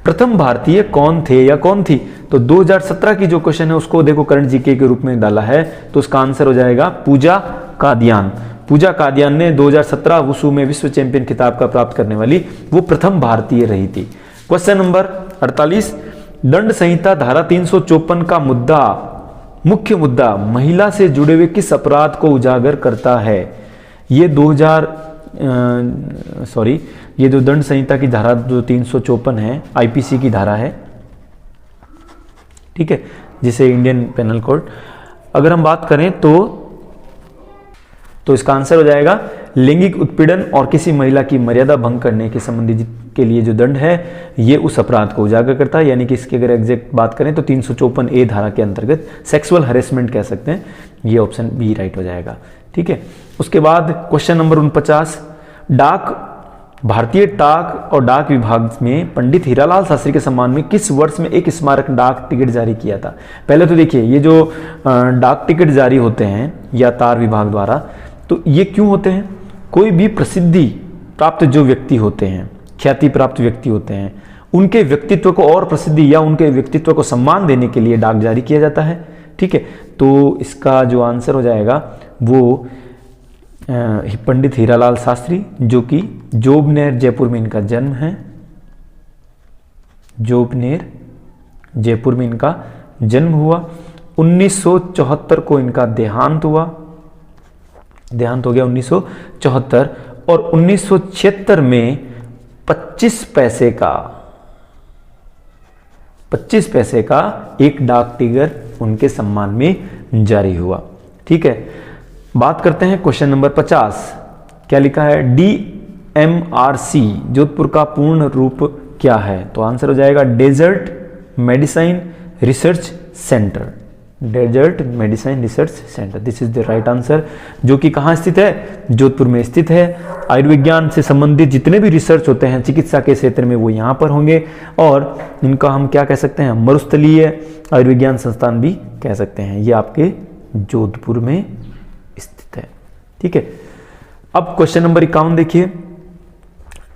A: प्रथम भारतीय कौन थे या कौन थी। तो 2017 की जो क्वेश्चन है उसको देखो करंट जीके के रूप में डाला है, तो उसका आंसर हो जाएगा पूजा कादियान। पूजा कादियान ने 2017 वुशु में विश्व चैंपियन खिताब का प्राप्त करने वाली वो प्रथम भारतीय रही थी। क्वेश्चन नंबर 48, दंड संहिता धारा 354 का मुख्य मुद्दा महिला से जुड़े हुए किस अपराध को उजागर करता है? ये ये जो दंड संहिता की धारा जो 354 है आईपीसी की धारा है, ठीक है, जिसे इंडियन पेनल कोड, अगर हम बात करें तो इसका आंसर हो जाएगा लैंगिक उत्पीड़न और किसी महिला की मर्यादा भंग करने के संबंधी के लिए जो दंड है ये उस अपराध को उजागर करता है। यानी कि इसकी अगर एग्जैक्ट बात करें तो 354A धारा के अंतर्गत सेक्सुअल हैरेसमेंट कह सकते हैं। ये ऑप्शन बी राइट हो जाएगा, ठीक है। उसके बाद क्वेश्चन नंबर 49, भारतीय डाक और डाक विभाग में पंडित हीरालाल शास्त्री के सम्मान में किस वर्ष में एक स्मारक डाक टिकट जारी किया था? पहले तो देखिए ये जो डाक टिकट जारी होते हैं या तार विभाग द्वारा, तो ये क्यों होते हैं? कोई भी प्रसिद्धि प्राप्त जो व्यक्ति होते हैं, ख्याति प्राप्त व्यक्ति होते हैं, उनके व्यक्तित्व को और प्रसिद्धि या उनके व्यक्तित्व को सम्मान देने के लिए डाक जारी किया जाता है, ठीक है। तो इसका जो आंसर हो जाएगा वो पंडित हीरालाल शास्त्री, जो कि जोबनेर जयपुर में इनका जन्म है। जोबनेर जयपुर में इनका जन्म हुआ। 1974 को इनका देहांत हो गया 1974, और 1976 में 25 पैसे का एक डाक टिकट उनके सम्मान में जारी हुआ, ठीक है। बात करते हैं क्वेश्चन नंबर 50, क्या लिखा है? DMRC जोधपुर का पूर्ण रूप क्या है? तो आंसर हो जाएगा desert medicine research centre. Desert medicine research centre, this is the right answer, जो कि कहाँ स्थित है? जोधपुर में स्थित है। आयुर्विज्ञान से संबंधित जितने भी रिसर्च होते हैं चिकित्सा के क्षेत्र में वो यहाँ पर होंगे, और इनका हम क्या कह सकते हैं? मरुस्थलीय आयुर्विज्ञान संस्थान भी कह सकते हैं। ये आपके जोधपुर में स्थित है, ठीक है। अब क्वेश्चन नंबर 51 देखिए,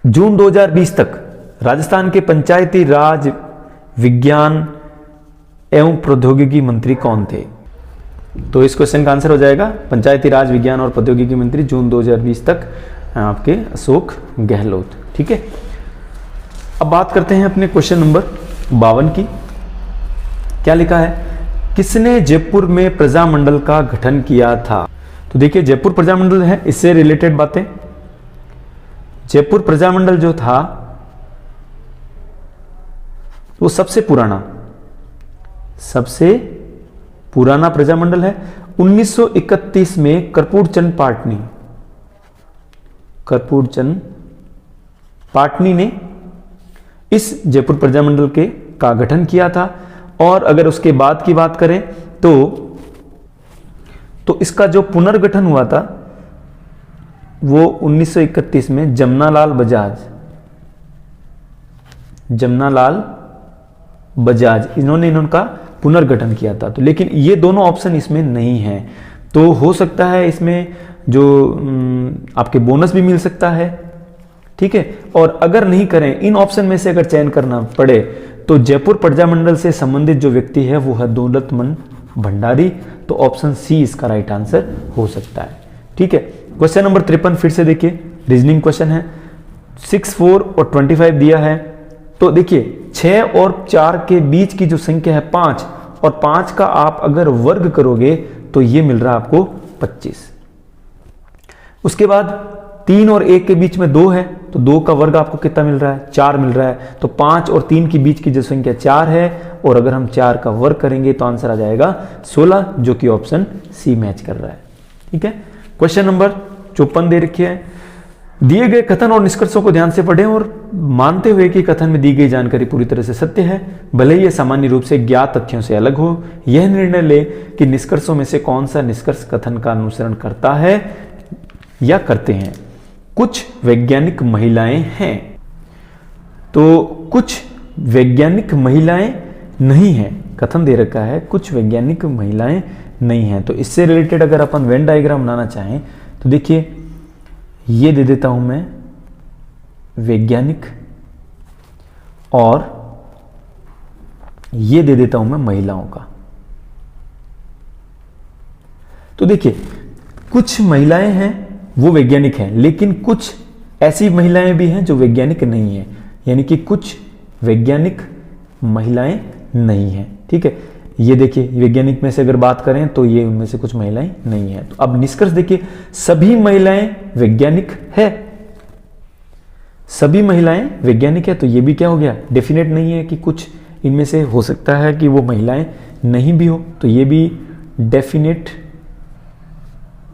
A: जून 2020 तक राजस्थान के पंचायती राज विज्ञान एवं प्रौद्योगिकी मंत्री कौन थे? तो इस क्वेश्चन का आंसर हो जाएगा पंचायती राज विज्ञान और प्रौद्योगिकी मंत्री जून 2020 तक आपके अशोक गहलोत, ठीक है। अब बात करते हैं अपने क्वेश्चन नंबर 52 की। क्या लिखा है? किसने जयपुर में प्रजामंडल का गठन किया था? तो देखिए जयपुर प्रजामंडल है, इससे रिलेटेड बातें। जयपुर प्रजामंडल जो था वो सबसे पुराना प्रजामंडल है। 1931 में कर्पूरचंद पाटनी ने इस जयपुर प्रजामंडल का गठन किया था। और अगर उसके बाद की बात करें तो इसका जो पुनर्गठन हुआ था वो 1931 में जमनालाल बजाज इन्होंने पुनर्गठन किया था। तो लेकिन ये दोनों ऑप्शन इसमें नहीं है, तो हो सकता है इसमें जो आपके बोनस भी मिल सकता है, ठीक है। और अगर नहीं करें, इन ऑप्शन में से अगर चयन करना पड़े तो जयपुर प्रजामंडल से संबंधित जो व्यक्ति है वो है दौलतमंद भंडारी। तो ऑप्शन सी इसका राइट आंसर हो सकता है, ठीक है। क्वेश्चन नंबर 53 फिर से देखिए, रीजनिंग क्वेश्चन है। 6, 4 और 25 दिया है। तो देखिए 6 और 4 के बीच की जो संख्या है 5, और 5 का आप अगर वर्ग करोगे तो ये मिल रहा है आपको 25। उसके बाद 3 और 1 के बीच में 2 है, तो 2 का वर्ग आपको कितना मिल रहा है? 4 मिल रहा है। तो 5 और 3 के बीच की जो संख्या 4 है, और अगर हम 4 का वर्ग करेंगे तो आंसर आ जाएगा 16, जो कि ऑप्शन सी मैच कर रहा है, ठीक है। क्वेश्चन नंबर 54 दे रखी है। दिए गए कथन और निष्कर्षों को ध्यान से पढ़ें और मानते हुए कि कथन में दी गई जानकारी पूरी तरह से सत्य है, भले ही यह सामान्य रूप से ज्ञात तथ्यों से अलग हो। यह निर्णय ले कि निष्कर्षों में से कौन सा निष्कर्ष कथन का अनुसरण करता है या करते हैं। कुछ वैज्ञानिक महिलाएं हैं, तो कुछ वैज्ञानिक महिलाएं नहीं हैं, कथन दे रखा है कुछ वैज्ञानिक महिलाएं नहीं हैं। तो इससे रिलेटेड अगर अपन वेन डायग्राम बनाना चाहें तो देखिए ये दे देता हूं मैं, वैज्ञानिक और
B: ये दे देता हूं मैं महिलाओं का। तो देखिए, कुछ महिलाएं हैं वो वैज्ञानिक हैं, लेकिन कुछ ऐसी महिलाएं भी हैं जो वैज्ञानिक नहीं है, यानी कि कुछ वैज्ञानिक महिलाएं नहीं हैं। ठीक है, ये देखिए वैज्ञानिक में से अगर बात करें तो ये उनमें से कुछ महिलाएं नहीं है। तो अब निष्कर्ष देखिए, सभी महिलाएं वैज्ञानिक है, सभी महिलाएं वैज्ञानिक है, तो ये भी क्या हो गया, डेफिनेट नहीं है कि कुछ इनमें से हो सकता है कि वो महिलाएं नहीं भी हो, तो ये भी डेफिनेट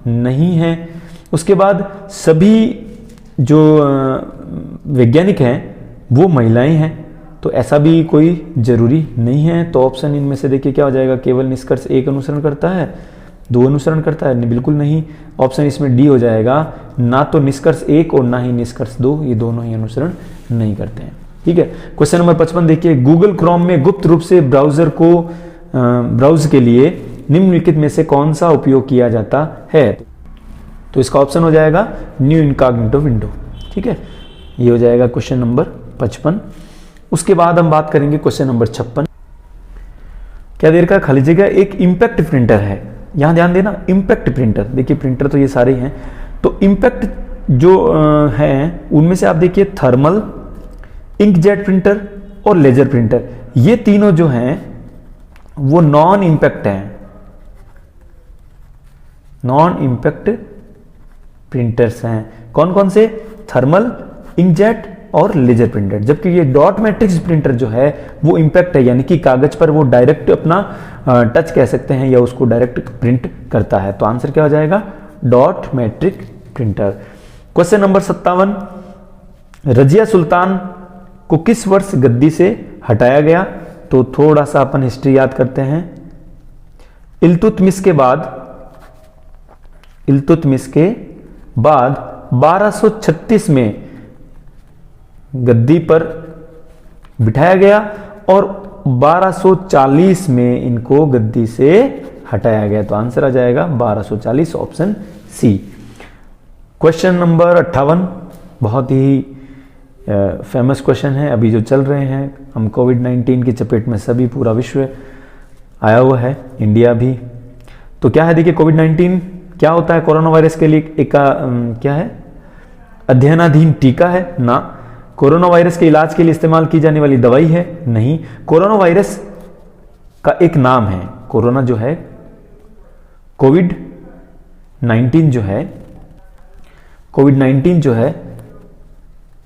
B: नहीं है। उसके बाद सभी जो वैज्ञानिक हैं वो महिलाएं हैं, तो ऐसा भी कोई जरूरी नहीं है। तो ऑप्शन इनमें से देखिए क्या हो जाएगा, केवल निष्कर्ष एक अनुसरण करता है, दो अनुसरण करता है, नहीं बिल्कुल नहीं। ऑप्शन इसमें डी हो जाएगा, ना तो निष्कर्ष एक और ना ही निष्कर्ष दो, ये दोनों ही अनुसरण नहीं करते हैं। ठीक है, क्वेश्चन नंबर 55 देखिए, गूगल क्रोम में गुप्त रूप से ब्राउजर को ब्राउज के लिए निम्नलिखित में से कौन सा उपयोग किया जाता है? तो इसका ऑप्शन हो जाएगा न्यू इनकॉग्निटो विंडो। ठीक है, ये हो जाएगा क्वेश्चन नंबर 55। उसके बाद हम बात करेंगे क्वेश्चन नंबर 56। क्या देर का खाली जगह एक इंपैक्ट प्रिंटर है, यहां ध्यान देना, इंपैक्ट प्रिंटर। देखिए प्रिंटर तो ये सारे हैं, तो इंपैक्ट जो है उनमें से आप देखिए थर्मल, इंकजेट प्रिंटर और लेजर प्रिंटर, ये तीनों जो हैं वो नॉन इंपैक्ट हैं, नॉन इंपैक्ट प्रिंटर्स हैं। कौन कौन से? थर्मल, इंकजेट और लेजर प्रिंटर। जबकि ये डॉट मैट्रिक्स प्रिंटर जो है वो इंपैक्ट है, यानी कि कागज पर वो डायरेक्ट अपना टच कह सकते हैं या उसको डायरेक्ट प्रिंट करता है। तो आंसर क्या हो जाएगा? Dot matrix printer. Question number 57, Razia Sultan को किस वर्ष गद्दी से हटाया गया? तो थोड़ा सा अपन हिस्ट्री याद करते हैं। इल्तुतमिश के बाद 1236 में गद्दी पर बिठाया गया और 1240 में इनको गद्दी से हटाया गया। तो आंसर आ जाएगा 1240, ऑप्शन सी। क्वेश्चन नंबर 58 बहुत ही फेमस क्वेश्चन है, अभी जो चल रहे हैं। हम कोविड-19 की चपेट में सभी, पूरा विश्व आया हुआ है, इंडिया भी। तो क्या है देखिए, कोविड-19 क्या होता है? कोरोना वायरस के लिए एक क्या है? अध्ययनाधीन टीका है ना। कोरोना वायरस के इलाज के लिए इस्तेमाल की जाने वाली दवाई है नहीं। कोरोना वायरस का एक नाम है, कोरोना जो है, कोविड-19 जो है,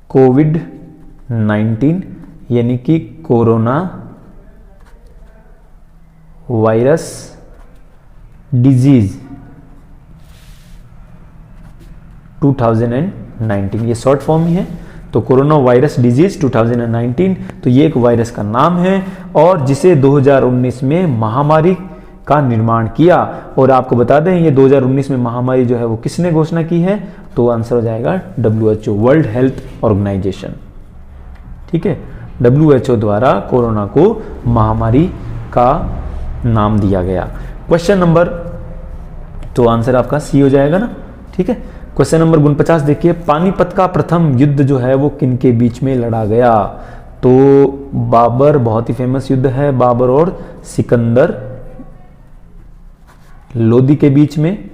B: कोविड-19 यानी कि कोरोना वायरस डिजीज 2019, ये शॉर्ट फॉर्म ही है। तो कोरोना वायरस डिजीज 2019, तो ये एक वायरस का नाम है और जिसे 2019 में महामारी का निर्माण किया। और आपको बता दें, ये 2019 में महामारी जो है वो किसने घोषणा की है? तो आंसर हो जाएगा WHO, वर्ल्ड हेल्थ ऑर्गेनाइजेशन। ठीक है, WHO द्वारा कोरोना को महामारी का नाम दिया गया। क्वेश्चन नंबर, तो आंसर आपका सी हो जाएगा ना। ठीक है, क्वेश्चन नंबर 49 देखिए, पानीपत का प्रथम युद्ध जो है वो किन के बीच में लड़ा गया? तो बाबर, बहुत ही फेमस युद्ध है, बाबर और सिकंदर लोदी के बीच में।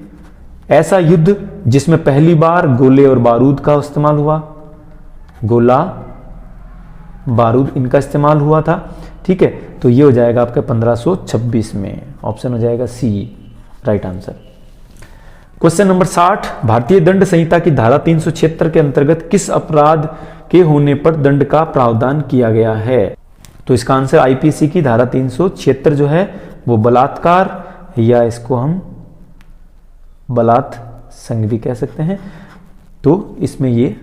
B: ऐसा युद्ध जिसमें पहली बार गोले और बारूद का इस्तेमाल हुआ, गोला बारूद इनका इस्तेमाल हुआ था। ठीक है, तो ये हो जाएगा आपका 1526 में, ऑप्शन हो जाएगा सी, राइट आंसर। क्वेश्चन नंबर 60, भारतीय दंड संहिता की धारा 376 के अंतर्गत किस अपराध के होने पर दंड का प्रावधान किया गया है? तो इसका आंसर आईपीसी की धारा 376 जो है वो बलात्कार, या इसको हम बलात् संघ भी कह सकते हैं, तो इसमें ये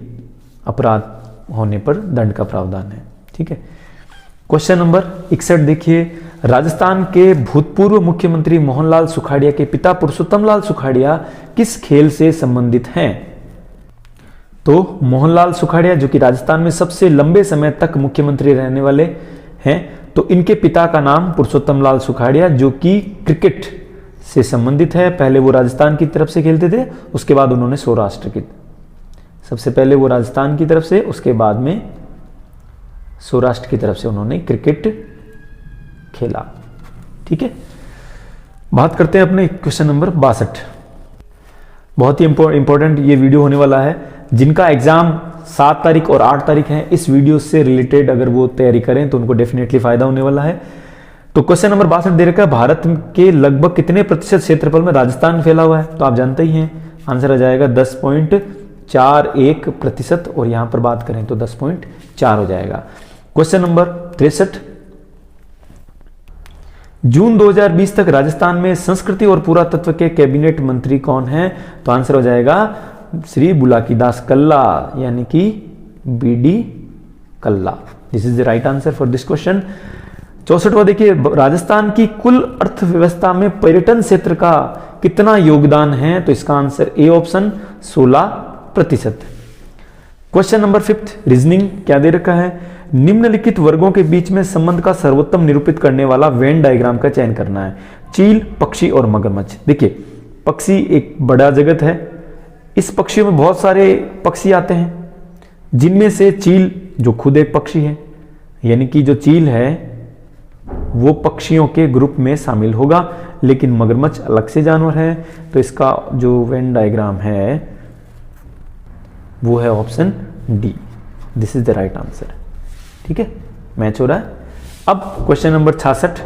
B: अपराध होने पर दंड का प्रावधान है। ठीक है, क्वेश्चन नंबर 61 देखिए, राजस्थान के भूतपूर्व मुख्यमंत्री मोहनलाल सुखाड़िया के पिता पुरुषोत्तम लाल सुखाड़िया किस खेल से संबंधित हैं? तो मोहनलाल सुखाड़िया जो कि राजस्थान में सबसे लंबे समय तक मुख्यमंत्री रहने वाले हैं, तो इनके पिता का नाम पुरुषोत्तम लाल सुखाड़िया जो कि क्रिकेट से संबंधित है। पहले वो राजस्थान की तरफ से खेलते थे, उसके बाद उन्होंने सौराष्ट्र की, सबसे पहले वो राजस्थान की तरफ से, उसके बाद में सौराष्ट्र की तरफ से उन्होंने क्रिकेट खेला। ठीक है, बात करते हैं अपने क्वेश्चन नंबर 62। बहुत ही इंपॉर्टेंट ये वीडियो होने वाला है। जिनका एग्जाम 7 तारीख और 8 तारीख है, इस वीडियो से रिलेटेड अगर वो तैयारी करें तो उनको डेफिनेटली फायदा होने वाला है। तो क्वेश्चन नंबर 62 दे रखा है, भारत के लगभग कितने प्रतिशत क्षेत्रफल में राजस्थान फैला हुआ है? तो आप जानते ही हैं, आंसर आ जाएगा 10.41%, और यहां पर बात करें तो 10.4 हो जाएगा। क्वेश्चन नंबर 63, जून 2020 तक राजस्थान में संस्कृति और पुरातत्व के कैबिनेट मंत्री कौन हैं? तो आंसर हो जाएगा श्री बुलाकीदास कल्ला, यानी कि BD Kalla. This is the right answer for this question. 64वां देखिए, राजस्थान की कुल अर्थव्यवस्था में पर्यटन क्षेत्र का कितना योगदान है? तो इसका answer A option 16%। Question number 5, reasoning क्या दे रखा है? निम्नलिखित वर्गों के बीच में संबंध का सर्वोत्तम निरूपित करने वाला वेन डायग्राम का चयन करना है। चील, पक्षी और मगरमच्छ। देखिए, पक्षी एक बड़ा जगत है, इस पक्षियों में बहुत सारे पक्षी आते हैं, जिनमें से चील जो खुद एक पक्षी है, यानी कि जो चील है वो पक्षियों के ग्रुप में शामिल होगा, लेकिन मगरमच्छ अलग से जानवर है। तो इसका जो वेन डायग्राम है वो है option D. This is the right answer. ठीक है, मैच हो रहा है। अब क्वेश्चन नंबर 66।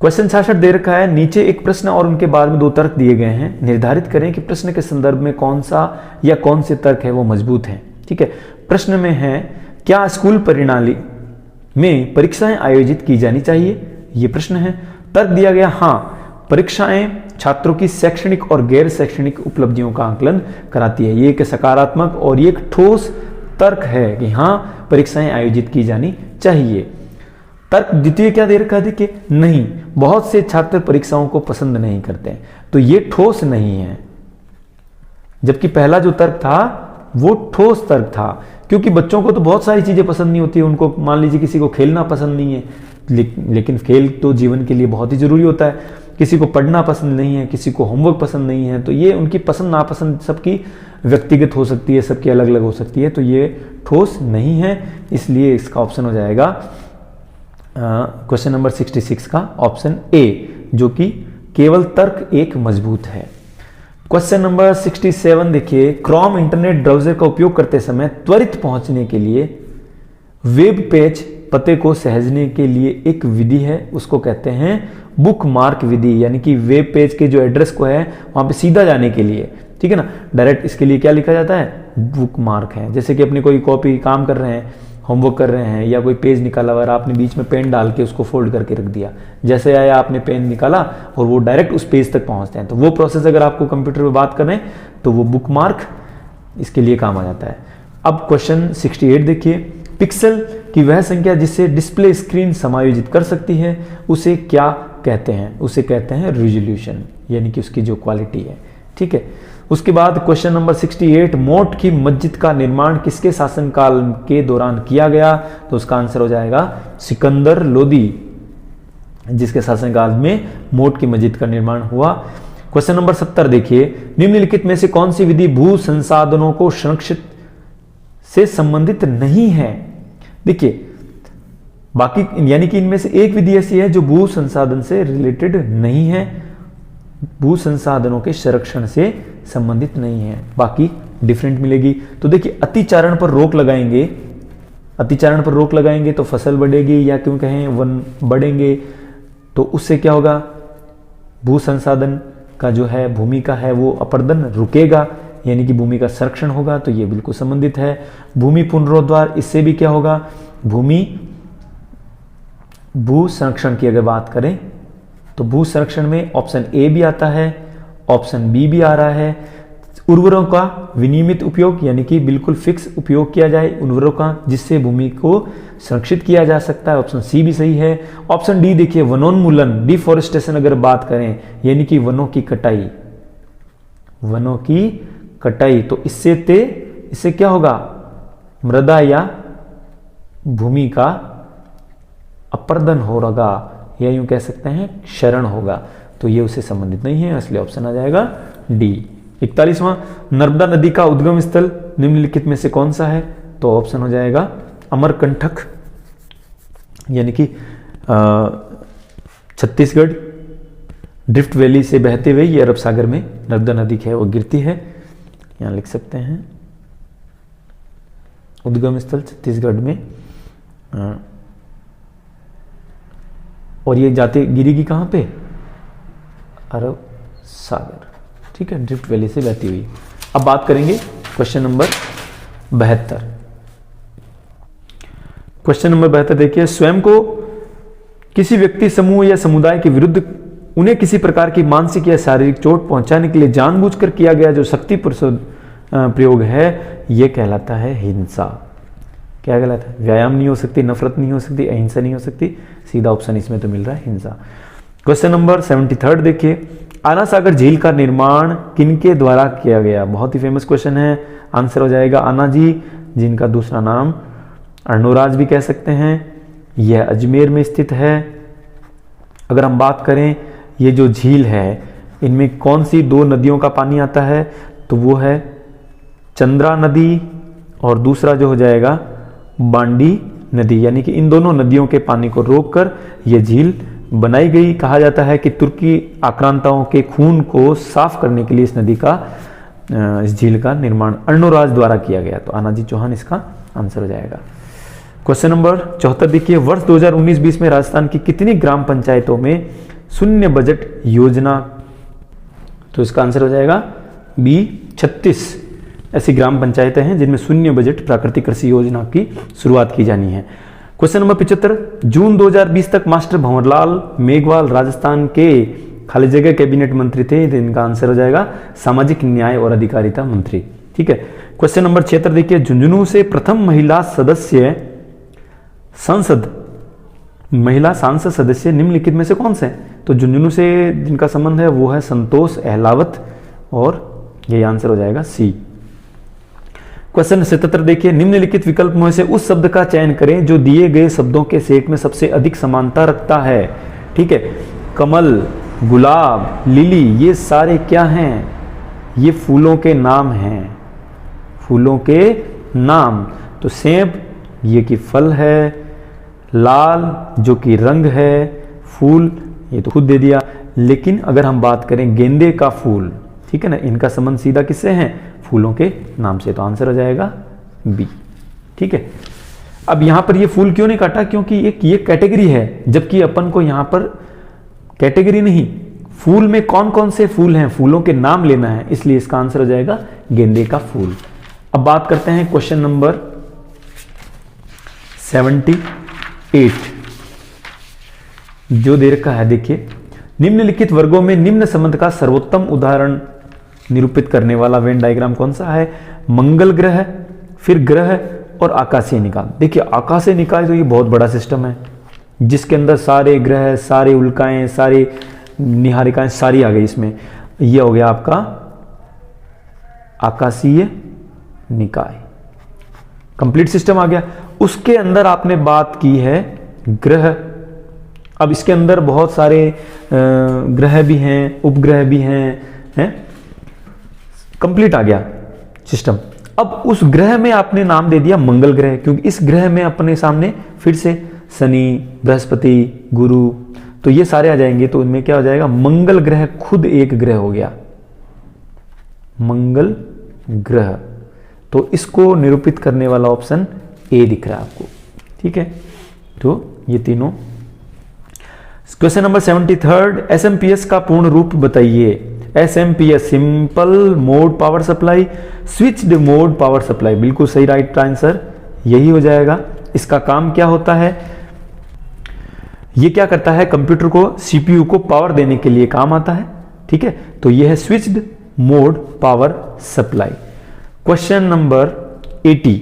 B: क्वेश्चन 66 दे रखा है, नीचे एक प्रश्न और उनके बाद में 2 तर्क दिए गए हैं। निर्धारित करें कि प्रश्न के संदर्भ में कौन सा या कौन से तर्क है वो मजबूत है। ठीक है, प्रश्न में है, क्या स्कूल प्रणाली में परीक्षाएं आयोजित की जानी चाहिए? ये प्रश्न है। तर्क दिया गया, हाँ, परीक्षाएं छात्रों की शैक्षणिक और गैर शैक्षणिक उपलब्धियों का आकलन कराती है। ये एक सकारात्मक और ये एक ठोस तर्क है कि हाँ, परीक्षाएं आयोजित की जानी चाहिए। तर्क द्वितीय क्या दे रखा है? देखिए, नहीं, बहुत से छात्र परीक्षाओं को पसंद नहीं करते, तो ये ठोस नहीं है। जबकि पहला जो तर्क था वो ठोस तर्क था, क्योंकि बच्चों को तो बहुत सारी चीजें पसंद नहीं होती। उनको मान लीजिए किसी को खेलना पसंद नहीं है, लेकिन खेल तो जीवन के लिए बहुत ही जरूरी होता है। किसी को पढ़ना पसंद नहीं है, किसी को होमवर्क पसंद नहीं है, तो ये उनकी पसंद नापसंद सबकी व्यक्तिगत हो सकती है, सबकी अलग अलग हो सकती है, तो ये ठोस नहीं है। इसलिए इसका ऑप्शन हो जाएगा क्वेश्चन नंबर 66 का ऑप्शन ए, जो कि केवल तर्क एक मजबूत है। क्वेश्चन नंबर 67 देखिए, क्रोम इंटरनेट ब्राउजर का उपयोग करते समय त्वरित पहुंचने के लिए वेब पेज पते को सहेजने के लिए एक विधि है, उसको कहते हैं बुकमार्क विधि, यानी कि वेब पेज के जो एड्रेस को है वहां पे सीधा जाने के लिए। ठीक है ना, डायरेक्ट इसके लिए क्या लिखा जाता है? बुकमार्क है। जैसे कि अपनी कोई कॉपी काम कर रहे हैं, होमवर्क कर रहे हैं, या कोई पेज निकाला हुआ, आपने बीच में पेन डाल के उसको फोल्ड करके रख दिया, जैसे आया आपने पेन निकाला और वो डायरेक्ट उस पेज तक पहुंचते हैं, तो वो प्रोसेस अगर आपको कंप्यूटर पे बात करें तो वो बुकमार्क इसके लिए काम आ जाता है। अब क्वेश्चन 68 देखिए, पिक्सल की वह संख्या जिससे डिस्प्ले स्क्रीन समायोजित कर सकती है उसे क्या कहते हैं? उसे कहते हैं रिजोल्यूशन, यानी कि उसकी जो क्वालिटी है। ठीक है, उसके बाद क्वेश्चन नंबर 68, मोट की मस्जिद का निर्माण किसके शासनकाल के दौरान किया गया? तो उसका आंसर हो जाएगा सिकंदर लोदी, जिसके शासनकाल में मोट की मस्जिद का निर्माण हुआ। क्वेश्चन नंबर 70 देखिए, निम्नलिखित में से कौन सी विधि भू संसाधनों को संरक्षित से संबंधित नहीं है? देखिए, बाकी यानी कि इनमें से एक विधि ऐसी है जो भू संसाधन से रिलेटेड नहीं है, भू संसाधनों के संरक्षण से संबंधित नहीं है, बाकी डिफरेंट मिलेगी। तो देखिए, अतिचारण पर रोक लगाएंगे, अतिचारण पर रोक लगाएंगे तो फसल बढ़ेगी, या क्यों कहें वन बढ़ेंगे, तो उससे क्या होगा? भू संसाधन का जो है, भूमि का है, वो अपर्दन रुकेगा, यानी कि भूमि का संरक्षण होगा, तो ये बिल्कुल संबंधित है। भूमि पुनरुद्धार, इससे भी क्या होगा? भू संरक्षण की अगर बात करें तो भू संरक्षण में ऑप्शन ए भी आता है, ऑप्शन बी भी आ रहा है। उर्वरकों का विनियमित उपयोग, यानी कि बिल्कुल फिक्स उपयोग किया जाए उर्वरकों का, जिससे भूमि को संरक्षित किया जा सकता है, ऑप्शन सी भी सही है। ऑप्शन डी देखिए, वनोन्मूलन, डिफॉरेस्टेशन अगर बात करें, यानी कि वनों की कटाई, वनों की कटाई, तो इससे क्या होगा? मृदा या भूमि का अपर्दन होगा, या यूं कह सकते हैं क्षरण होगा, तो ये उससे संबंधित नहीं है, इसलिए ऑप्शन आ जाएगा डी। 41वां, नर्मदा नदी का उद्गम स्थल निम्नलिखित में से कौन सा है? तो ऑप्शन हो जाएगा अमरकंटक, यानी कि छत्तीसगढ़ ड्रिफ्ट वैली से बहते हुए ये अरब सागर में नर्मदा नदी है वो गिरती है, यहाँ लिख सकते हैं उद्गम स्थल छत्तीसगढ़ में। और ये जाते गिरेगी कहाँ पे? अरब सागर, ठीक है, ड्रिफ्ट वैली से बहती हुई। अब बात करेंगे क्वेश्चन नंबर 72। क्वेश्चन नंबर 72 देखिए, स्वयं को किसी व्यक्ति समूह या समुदाय के विरुद्ध उन्हें किसी प्रकार की मानसिक या शारीरिक चोट पहुंचाने के लिए जानबूझकर किया गया जो शक्ति प्रयोग है यह कहलाता है हिंसा। क्या कहलाता है? व्यायाम नहीं हो सकती, नफरत नहीं हो सकती, अहिंसा नहीं हो सकती, सीधा ऑप्शन इसमें तो मिल रहा है हिंसा। क्वेश्चन नंबर 73 देखिए, आना सागर झील का निर्माण किनके द्वारा किया गया? बहुत ही फेमस क्वेश्चन है, आंसर हो जाएगा आना जी, जिनका दूसरा नाम अर्णोराज भी कह सकते हैं। यह अजमेर में स्थित है। अगर हम बात करें ये जो झील है इनमें कौन सी दो नदियों का पानी आता है? तो वो है चंद्रा नदी और दूसरा जो हो जाएगा बांडी नदी, यानी कि इन दोनों नदियों के पानी को रोककर यह झील बनाई गई। कहा जाता है कि तुर्की आक्रांताओं के खून को साफ करने के लिए इस नदी का इस झील का निर्माण अर्णोराज द्वारा किया गया। तो आनाजी चौहान इसका आंसर हो जाएगा। क्वेश्चन नंबर 74 देखिए, वर्ष 2019-20 में राजस्थान की कितनी ग्राम पंचायतों में शून्य बजट योजना? तो इसका आंसर हो जाएगा बी 36 ऐसी ग्राम पंचायतें हैं जिनमें शून्य बजट प्राकृतिक कृषि योजना की शुरुआत की जानी है। क्वेश्चन नंबर 75, जून 2020 तक मास्टर भंवरलाल मेघवाल राजस्थान के खाली जगह कैबिनेट मंत्री थे। इनका आंसर हो जाएगा सामाजिक न्याय और अधिकारिता मंत्री, ठीक है। क्वेश्चन नंबर 76 देखिए, झुंझुनू से प्रथम महिला सांसद सदस्य निम्नलिखित में से कौन से हैं? तो झुंझुनू से जिनका संबंध है वो है संतोष अहलावत और यही आंसर हो जाएगा सी। क्वेश्चन 77 देखिए, निम्नलिखित विकल्प में से उस शब्द का चयन करें जो दिए गए शब्दों के सेट में सबसे अधिक समानता रखता है, ठीक है। कमल, गुलाब, लिली, ये सारे क्या हैं? ये फूलों के नाम हैं, फूलों के नाम। तो सेब ये कि फल है, लाल जो कि रंग है, फूल ये तो खुद दे दिया। लेकिन अगर हम बात करें गेंदे का फूल, ठीक है ना, इनका संबंध सीधा किससे है? फूलों के नाम से। तो आंसर हो जाएगा बी, ठीक है। अब यहां पर ये फूल क्यों नहीं काटा? क्योंकि एक ये कैटेगरी है, जबकि अपन को यहां पर कैटेगरी नहीं, फूल में कौन कौन से फूल हैं फूलों के नाम लेना है, इसलिए इसका आंसर हो जाएगा गेंदे का फूल। अब बात करते हैं क्वेश्चन नंबर 78 जो दे रखा है। देखिए, निम्नलिखित वर्गों में निम्न संबंध का सर्वोत्तम उदाहरण निरूपित करने वाला वेन डायग्राम कौन सा है? मंगल ग्रह, फिर ग्रह और आकाशीय निकाय। देखिए, आकाशीय निकाय तो ये बहुत बड़ा सिस्टम है जिसके अंदर सारे ग्रह, सारे उल्काएं, सारे निहारिकाएं सारी आ गई इसमें। यह हो गया आपका आकाशीय निकाय, कंप्लीट सिस्टम आ गया। उसके अंदर आपने बात की है ग्रह। अब इसके अंदर बहुत सारे ग्रह भी हैं, उपग्रह भी हैं, कंप्लीट आ गया सिस्टम। अब उस ग्रह में आपने नाम दे दिया मंगल ग्रह, क्योंकि इस ग्रह में अपने सामने फिर से शनि, बृहस्पति, गुरु, तो ये सारे आ जाएंगे। तो इनमें क्या हो जाएगा? मंगल ग्रह खुद एक ग्रह हो गया, मंगल ग्रह। तो इसको निरूपित करने वाला ऑप्शन ए दिख रहा है आपको, ठीक है। तो ये तीनों। क्वेश्चन नंबर 73, एसएमपीएस का पूर्ण रूप बताइए। SMPS simple mode power supply, switched mode power supply, बिल्कुल सही, राइट आंसर यही हो जाएगा। इसका काम क्या होता है? ये क्या करता है? कंप्यूटर को, सीपीयू को पावर देने के लिए काम आता है, ठीक है। तो यह है switched mode power supply. Question number 80,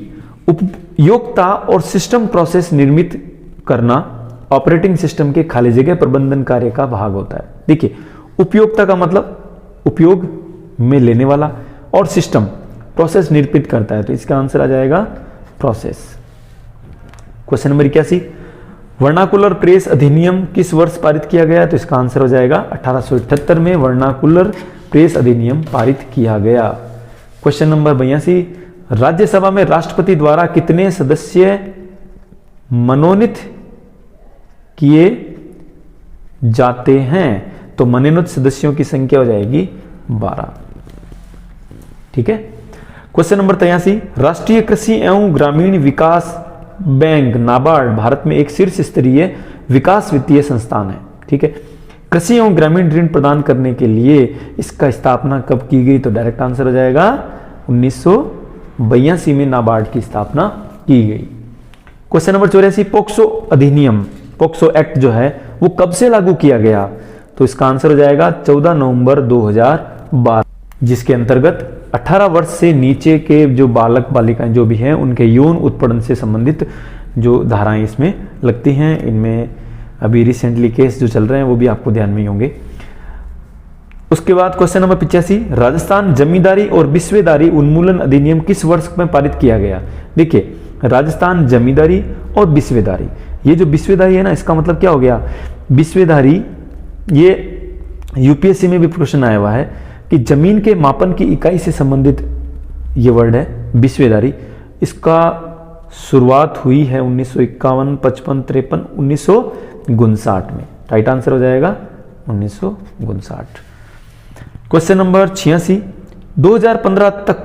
B: उपयोगिता और सिस्टम प्रोसेस निर्मित करना ऑपरेटिंग सिस्टम के खाली जगह प्रबंधन कार्य का भाग होता है। देखिए, उपयोगिता का मतलब उपयोग में लेने वाला, और सिस्टम प्रोसेस निर्मित करता है, तो इसका आंसर आ जाएगा process. Question number 81, vernacular press अधिनियम किस वर्ष पारित किया गया? तो इसका आंसर हो जाएगा 1878 में वर्नाकुलर प्रेस अधिनियम पारित किया गया। क्वेश्चन नंबर 82, राज्यसभा में राष्ट्रपति द्वारा कितने सदस्य मनोनीत किए जाते हैं, तो मनोनीत सदस्यों की संख्या हो जाएगी 12। ठीक है। क्वेश्चन नंबर 83, राष्ट्रीय कृषि एवं ग्रामीण विकास बैंक नाबार्ड भारत में एक शीर्ष स्तरीय विकास वित्तीय संस्थान है। ठीक है। कृषि एवं ग्रामीण ऋण प्रदान करने के लिए इसका स्थापना कब की गई, तो डायरेक्ट आंसर हो जाएगा 1982 में नाबार्ड की स्थापना की गई। क्वेश्चन नंबर 84, पोक्सो अधिनियम, पोक्सो एक्ट जो है वो कब से लागू किया गया, तो इसका आंसर हो जाएगा 14 नवंबर 2012, जिसके अंतर्गत 18 वर्ष से नीचे के जो बालक बालिकाएं जो भी हैं उनके यौन उत्पीड़न से संबंधित जो धाराएं इसमें लगती हैं। इनमें अभी रिसेंटली केस जो चल रहे हैं वो भी आपको ध्यान में ही होंगे। उसके बाद क्वेश्चन नंबर 85, राजस्थान जमींदारी और बिस्वेदारी उन्मूलन अधिनियम किस वर्ष में पारित किया गया। देखिए, राजस्थान जमींदारी और बिस्वेदारी, ये जो बिस्वेदारी है ना, इसका मतलब क्या हो गया, बिस्वेदारी ये यूपीएससी में भी प्रश्न आया हुआ है कि जमीन के मापन की इकाई से संबंधित ये वर्ड है बिस्वेदारी। इसका शुरुआत हुई है 1951, 55, 53, 1959 में। राइट आंसर हो जाएगा 1959। क्वेश्चन नंबर 86, 2015 तक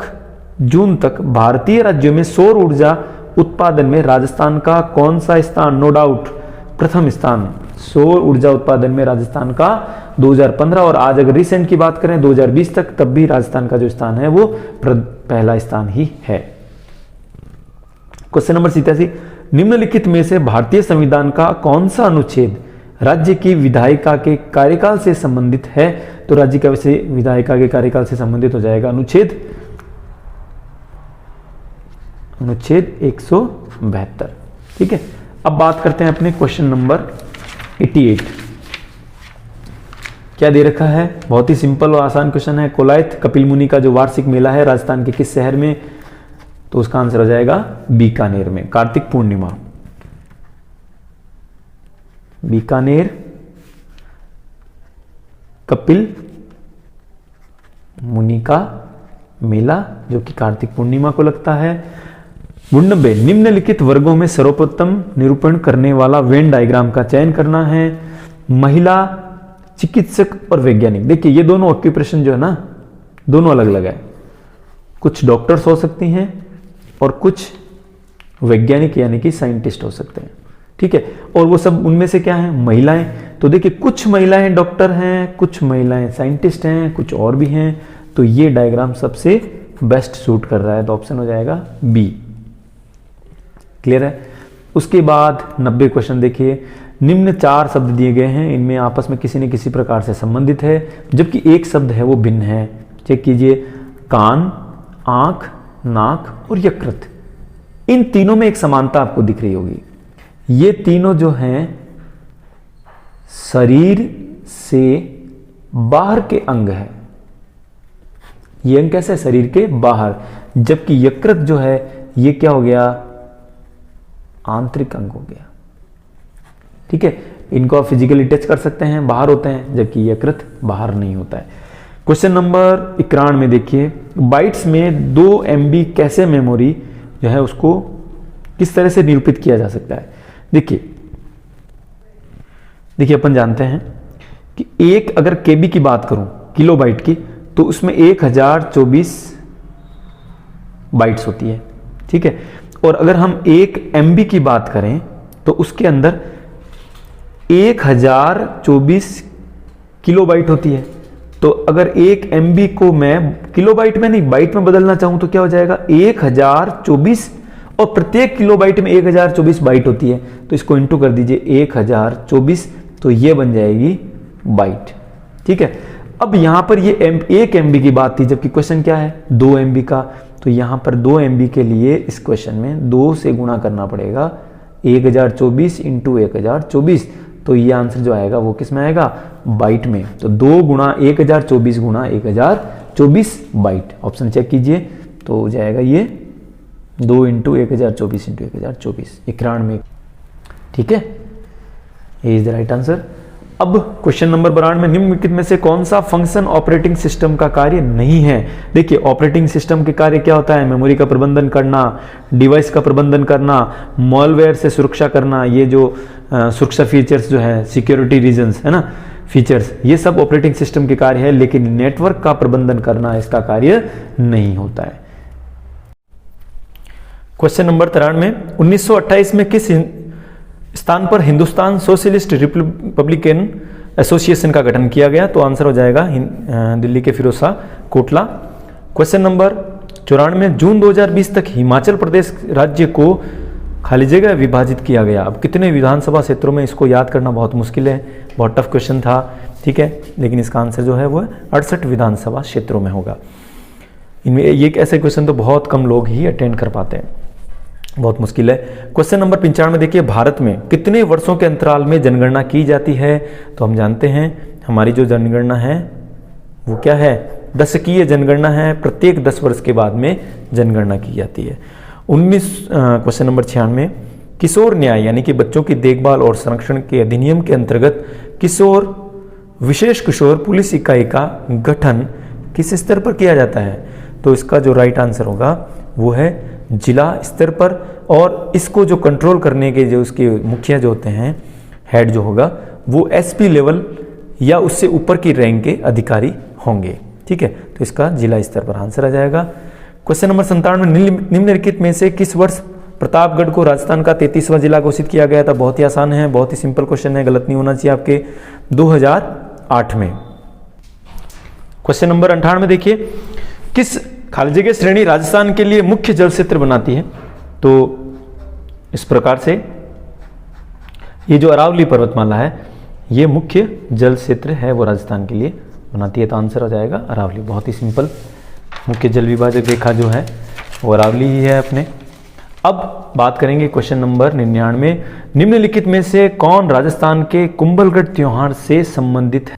B: जून तक भारतीय राज्यों में सौर ऊर्जा उत्पादन में राजस्थान का कौन सा स्थान, नो डाउट प्रथम स्थान, सौर ऊर्जा उत्पादन में राजस्थान का 2015, और आज अगर रिसेंट की बात करें 2020 तक, तब भी राजस्थान का जो स्थान है वो पहला स्थान ही है। क्वेश्चन नंबर 87, निम्नलिखित में से भारतीय संविधान का कौन सा अनुच्छेद राज्य की विधायिका के कार्यकाल से संबंधित है, तो राज्य का वैसे विधायिका के कार्यकाल से संबंधित हो जाएगा अनुच्छेद 172। ठीक है। अब बात करते हैं अपने क्वेश्चन नंबर 88। क्या दे रखा है, बहुत ही सिंपल और आसान क्वेश्चन है। कोलायत कपिल मुनि का जो वार्षिक मेला है राजस्थान के किस शहर में, तो उसका आंसर हो जाएगा बीकानेर में। कार्तिक पूर्णिमा, बीकानेर कपिल मुनि का मेला जो कि कार्तिक पूर्णिमा को लगता है। 92, निम्नलिखित वर्गों में सर्वोत्तम निरूपण करने वाला वेन डायग्राम का चयन करना है। महिला, चिकित्सक और वैज्ञानिक। देखिए, ये दोनों ऑक्यूपेशन जो है ना, दोनों अलग अलग है। कुछ डॉक्टर्स हो सकती हैं और कुछ वैज्ञानिक यानी कि साइंटिस्ट हो सकते हैं। ठीक है। और वो सब उनमें से क्या है, महिलाएं। तो देखिए, कुछ महिलाएं डॉक्टर हैं, कुछ महिलाएं साइंटिस्ट हैं, कुछ और भी हैं। तो ये डायग्राम सबसे बेस्ट सूट कर रहा है, तो ऑप्शन हो जाएगा बी। क्लियर है। उसके बाद 90 क्वेश्चन देखिए, निम्न 4 शब्द दिए गए हैं, इनमें आपस में किसी न किसी प्रकार से संबंधित है, जबकि एक शब्द है वो भिन्न है। चेक कीजिए, कान, आंख, नाक और यकृत, इन तीनों में एक समानता आपको दिख रही होगी। ये तीनों जो हैं शरीर से बाहर के अंग है। ये अंग कैसे, शरीर के बाहर, जबकि यकृत जो है ये क्या हो गया, आंतरिक अंग हो गया। ठीक है। इनको आप फिजिकली टच कर सकते हैं, बाहर होते हैं, जबकि यकृत बाहर नहीं होता है। क्वेश्चन नंबर 91 में देखिए, बाइट्स में 2 MB कैसे मेमोरी जो है उसको किस तरह से निरूपित किया जा सकता है। देखिए अपन जानते हैं कि एक अगर KB की बात करूं, किलोबाइट की, तो उसमें 1024 बाइट्स होती है। ठीक है। और अगर हम 1 MB की बात करें तो उसके अंदर 1024 किलोबाइट होती है। तो अगर 1 MB को मैं किलोबाइट में नहीं बाइट में बदलना चाहूं तो क्या हो जाएगा, 1024, और प्रत्येक किलोबाइट में 1024 बाइट होती है। तो इसको इंटू कर दीजिए 1024, तो ये बन जाएगी बाइट। ठीक है। अब यहां पर ये 1 MB की बात थी, जबकि क्वेश्चन क्या है 2 MB का। तो यहां पर 2 MB के लिए इस क्वेश्चन में 2 से गुणा करना पड़ेगा, 1024 इंटू 1024। तो ये आंसर जो आएगा वो किस में आएगा, बाइट में। तो 2 गुणा 1024 गुणा 1024 बाइट। ऑप्शन चेक कीजिए, तो हो जाएगा ये 2 इंटू 1024 इंटू 1024, 91। ठीक है, ये इज द राइट आंसर। अब क्वेश्चन नंबर 92 में निम्नलिखित में से कौन सा फंक्शन ऑपरेटिंग सिस्टम का कार्य नहीं है। देखिए ऑपरेटिंग सिस्टम के कार्य क्या होता है, मेमोरी का प्रबंधन करना, डिवाइस का प्रबंधन करना, मॉलवेयर से सुरक्षा करना, ये जो सुरक्षा फीचर्स जो है, सिक्योरिटी रीजंस है ना, फीचर्स, ये सब ऑपरेटिंग सिस्टम के कार्य है, लेकिन नेटवर्क का प्रबंधन करना इसका कार्य नहीं होता है। क्वेश्चन नंबर 93, 1928 में किस स्थान पर हिंदुस्तान सोशलिस्ट रिपब्लिकन एसोसिएशन का गठन किया गया? तो आंसर हो जाएगा दिल्ली के फिरोज शाह कोटला। क्वेश्चन नंबर 94, जून 2020 तक हिमाचल प्रदेश राज्य को खाली जगह विभाजित किया गया। अब कितने विधानसभा क्षेत्रों में, इसको याद करना बहुत मुश्किल है, बहुत टफ क्वेश्चन था, ठीक है, लेकिन इसका आंसर जो है वो 68 विधानसभा क्षेत्रों में होगा। इनमें ये एक ऐसे क्वेश्चन तो बहुत कम लोग ही अटेंड कर पाते हैं, बहुत मुश्किल है। क्वेश्चन नंबर 95 देखिए, भारत में कितने वर्षों के अंतराल में जनगणना की जाती है? तो हम जानते हैं हमारी जो जनगणना है वो क्या है, दशकीय जनगणना है, प्रत्येक 10 वर्ष के बाद में जनगणना की जाती है। क्वेश्चन नंबर 96, किशोर न्याय यानी कि बच्चों की देखभाल और संरक्षण के अधिनियम के अंतर्गत विशेष किशोर पुलिस इकाई का गठन किस स्तर पर किया जाता है? तो इसका जो राइट आंसर होगा वो है जिला स्तर पर, और इसको जो कंट्रोल करने के जो उसके मुखिया जो होते हैं, हेड जो होगा, वो एसपी लेवल या उससे ऊपर की रैंक के अधिकारी होंगे, ठीक है, तो इसका जिला स्तर पर आंसर आ जाएगा। क्वेश्चन नंबर 97, निम्नलिखित में से किस वर्ष प्रतापगढ़ को राजस्थान का 33वां जिला घोषित किया गया था? बहुत ही आसान है, बहुत ही सिंपल क्वेश्चन है, गलत नहीं होना चाहिए आपके, 2008 में। क्वेश्चन नंबर 98 देखिए, किस खाली जगह श्रेणी राजस्थान के लिए मुख्य जल क्षेत्र बनाती है? तो इस प्रकार से ये जो अरावली पर्वतमाला है ये मुख्य जल क्षेत्र है, वो राजस्थान के लिए बनाती है, तो आंसर हो जाएगा अरावली। बहुत ही सिंपल, मुख्य जल विभाजक रेखा जो है वो अरावली ही है अपने। अब बात करेंगे क्वेश्चन नंबर 99, निम्नलिखित में से कौन राजस्थान के कुंभलगढ़ त्योहार से संबंधित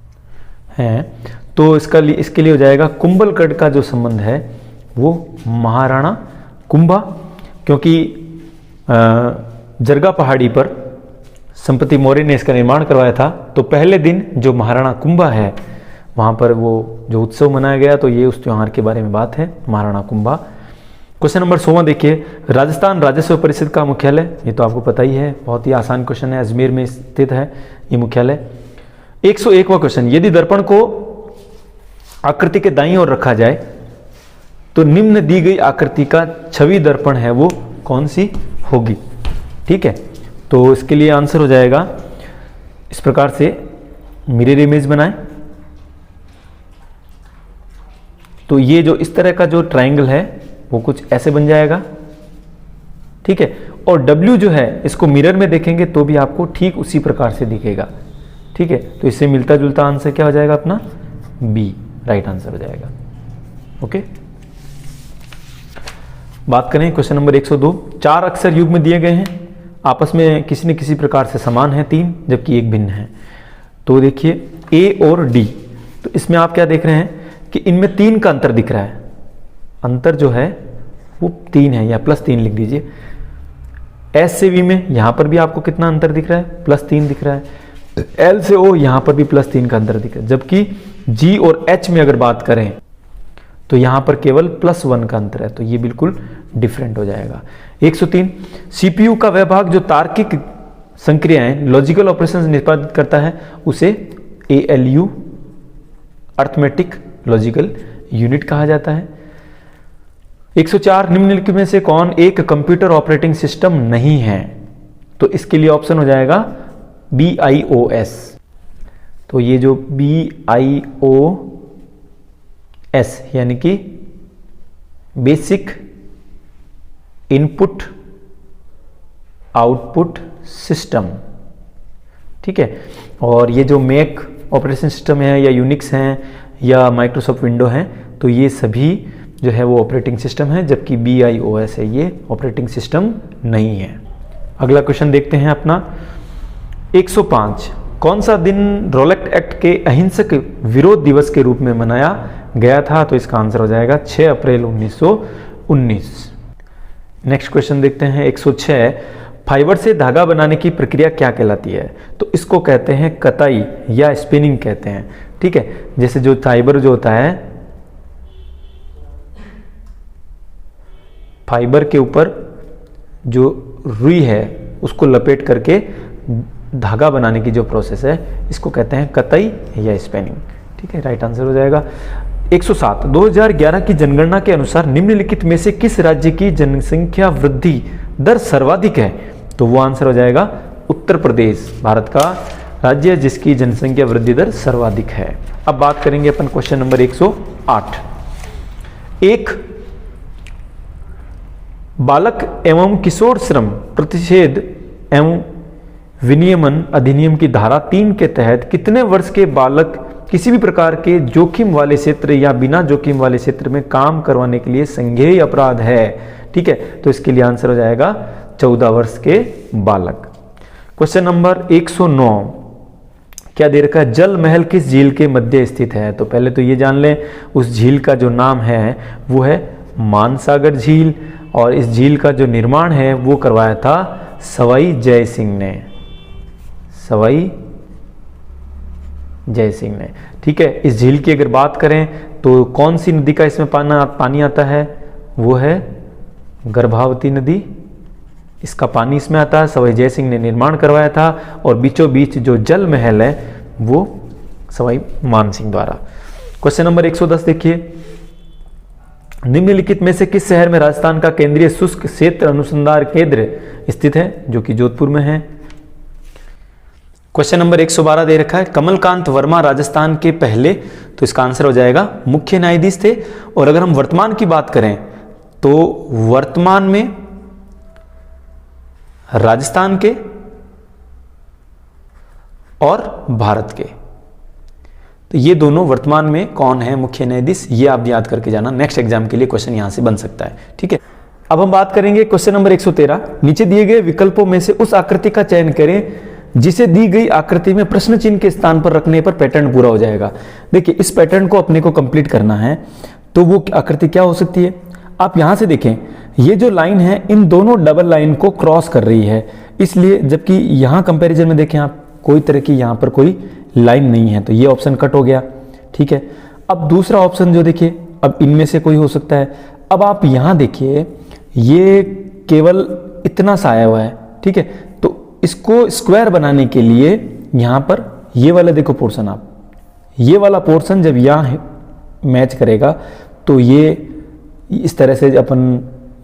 B: है? तो इसके लिए हो जाएगा कुंभलगढ़ का जो संबंध है वो महाराणा कुंभा, क्योंकि जरगा पहाड़ी पर संपति मौर्य ने इसका निर्माण करवाया था, तो पहले दिन जो महाराणा कुंभा है वहाँ पर वो जो उत्सव मनाया गया, तो ये उस त्योहार के बारे में बात है, महाराणा कुंभा। क्वेश्चन नंबर 16 देखिए, राजस्थान राजस्व परिषद का मुख्यालय, ये तो आपको पता ही है, बहुत ही आसान क्वेश्चन है, अजमेर में स्थित है ये मुख्यालय। 101वां क्वेश्चन, यदि दर्पण को आकृति के दाईं ओर रखा जाए तो निम्न दी गई आकृति का छवि दर्पण है वो कौन सी होगी? ठीक है, तो इसके लिए आंसर हो जाएगा इस प्रकार से, मिरर इमेज बनाएं तो ये जो इस तरह का जो ट्रायंगल है वो कुछ ऐसे बन जाएगा, ठीक है, और W जो है इसको मिरर में देखेंगे तो भी आपको ठीक उसी प्रकार से दिखेगा, ठीक है, तो इससे मिलता जुलता आंसर क्या हो जाएगा अपना? बी राइट आंसर हो जाएगा। ओके, बात करें क्वेश्चन नंबर 102, 4 अक्षर युग्म दिए गए हैं, आपस में किसी न किसी प्रकार से समान है 3, जबकि एक भिन्न है। तो देखिए A और D, तो इसमें आप क्या देख रहे हैं कि इनमें 3 का अंतर दिख रहा है, अंतर जो है वो 3 है, या +3 लिख दीजिए। S से V में यहां पर भी आपको कितना अंतर दिख रहा है? +3 दिख रहा है। L से O यहां पर भी +3 का अंतर दिख रहा है, जबकि G और H में अगर बात करें तो यहां पर केवल +1 का अंतर है, तो ये बिल्कुल डिफरेंट हो जाएगा। 103, CPU का वह भाग जो तार्किक संक्रियाएं लॉजिकल ऑपरेशंस निष्पादित करता है उसे ALU अर्थमेटिक लॉजिकल यूनिट कहा जाता है। 104, निम्नलिखित में से कौन एक कंप्यूटर ऑपरेटिंग सिस्टम नहीं है? तो इसके लिए ऑप्शन हो जाएगा BIOS। तो ये जो BIOS यानी कि बेसिक इनपुट आउटपुट सिस्टम, ठीक है, और ये जो मैक ऑपरेटिंग सिस्टम है या यूनिक्स हैं या माइक्रोसॉफ्ट विंडो हैं, तो ये सभी जो है वो ऑपरेटिंग सिस्टम है, जबकि BIOS है ये ऑपरेटिंग सिस्टम नहीं है। अगला क्वेश्चन देखते हैं अपना 105, कौन सा दिन रोलेक्ट एक्ट के अहिंसक विरोध दिवस के रूप में मनाया गया था? तो इसका आंसर हो जाएगा 6 अप्रैल 1919। नेक्स्ट क्वेश्चन देखते हैं 106, फाइबर से धागा बनाने की प्रक्रिया क्या कहलाती है? तो इसको कहते हैं कताई या स्पिनिंग कहते हैं। ठीक है, जैसे जो फाइबर जो होता है, फाइबर के ऊपर जो रुई है उसको लपेट करके धागा बनाने की जो प्रोसेस है, इसको कहते हैं कताई या स्पिनिंग। ठीक है, राइट आंसर हो जाएगा। 107, 2011 की जनगणना के अनुसार निम्नलिखित में से किस राज्य की जनसंख्या वृद्धि दर सर्वाधिक है? तो वो आंसर हो जाएगा उत्तर प्रदेश, भारत का राज्य जिसकी जनसंख्या वृद्धि दर सर्वाधिक है। अब बात करेंगे अपन क्वेश्चन नंबर 108। एक बालक एवं किशोर श्रम प्रतिषेध एवं विनियमन अधिनियम की धारा 3 के तहत कितने वर्ष के बालक किसी भी प्रकार के जोखिम वाले क्षेत्र या बिना जोखिम वाले क्षेत्र में काम करवाने के लिए संज्ञेय अपराध है? ठीक है, तो इसके लिए आंसर हो जाएगा 14 वर्ष के बालक। क्वेश्चन नंबर 109, क्या दे रखा है? जल महल किस झील के मध्य स्थित है? तो पहले तो ये जान लें उस झील का जो नाम है वो है मानसागर झील, और इस झील का जो निर्माण है वो करवाया था सवाई जय सिंह ने, सवाई जय सिंह ने। ठीक है, इस झील की अगर बात करें तो कौन सी नदी का इसमें पानी आता है? वो है गर्भावती नदी, इसका पानी इसमें आता है। सवाई जय सिंह ने निर्माण करवाया था, और बीचों बीच जो जल महल है वो सवाई मान सिंह द्वारा। क्वेश्चन नंबर 110 देखिए, निम्नलिखित में से किस शहर में राजस्थान का केंद्रीय शुष्क क्षेत्र अनुसंधान केंद्र स्थित है? जो कि जोधपुर में है। क्वेश्चन नंबर 112 दे रखा है, कमलकांत वर्मा राजस्थान के पहले, तो इसका आंसर हो जाएगा मुख्य न्यायाधीश थे। और अगर हम वर्तमान की बात करें तो वर्तमान में राजस्थान के और भारत के, तो ये दोनों वर्तमान में कौन है मुख्य न्यायाधीश, ये आप याद करके जाना, नेक्स्ट एग्जाम के लिए क्वेश्चन यहां से बन सकता है। ठीक है, अब हम बात करेंगे क्वेश्चन नंबर 113, नीचे दिए गए विकल्पों में से उस आकृति का चयन करें जिसे दी गई आकृति में प्रश्न चिन्ह के स्थान पर रखने पर पैटर्न पूरा हो जाएगा। देखिए, इस पैटर्न को अपने को कंप्लीट करना है, तो वो आकृति क्या हो सकती है? आप यहां से देखें, ये जो लाइन है इन दोनों डबल लाइन को क्रॉस कर रही है, इसलिए, जबकि यहां कंपैरिजन में देखें आप, कोई तरह की यहां पर कोई लाइन नहीं है, तो ये ऑप्शन कट हो गया। ठीक है, अब दूसरा ऑप्शन जो देखिए, अब इनमें से कोई हो सकता है। अब आप यहां देखिए, ये केवल इतना सा आया हुआ है। ठीक है, तो इसको स्क्वायर बनाने के लिए यहां पर ये वाला देखो पोर्शन, आप ये वाला पोर्शन जब यहां मैच करेगा तो ये इस तरह से अपन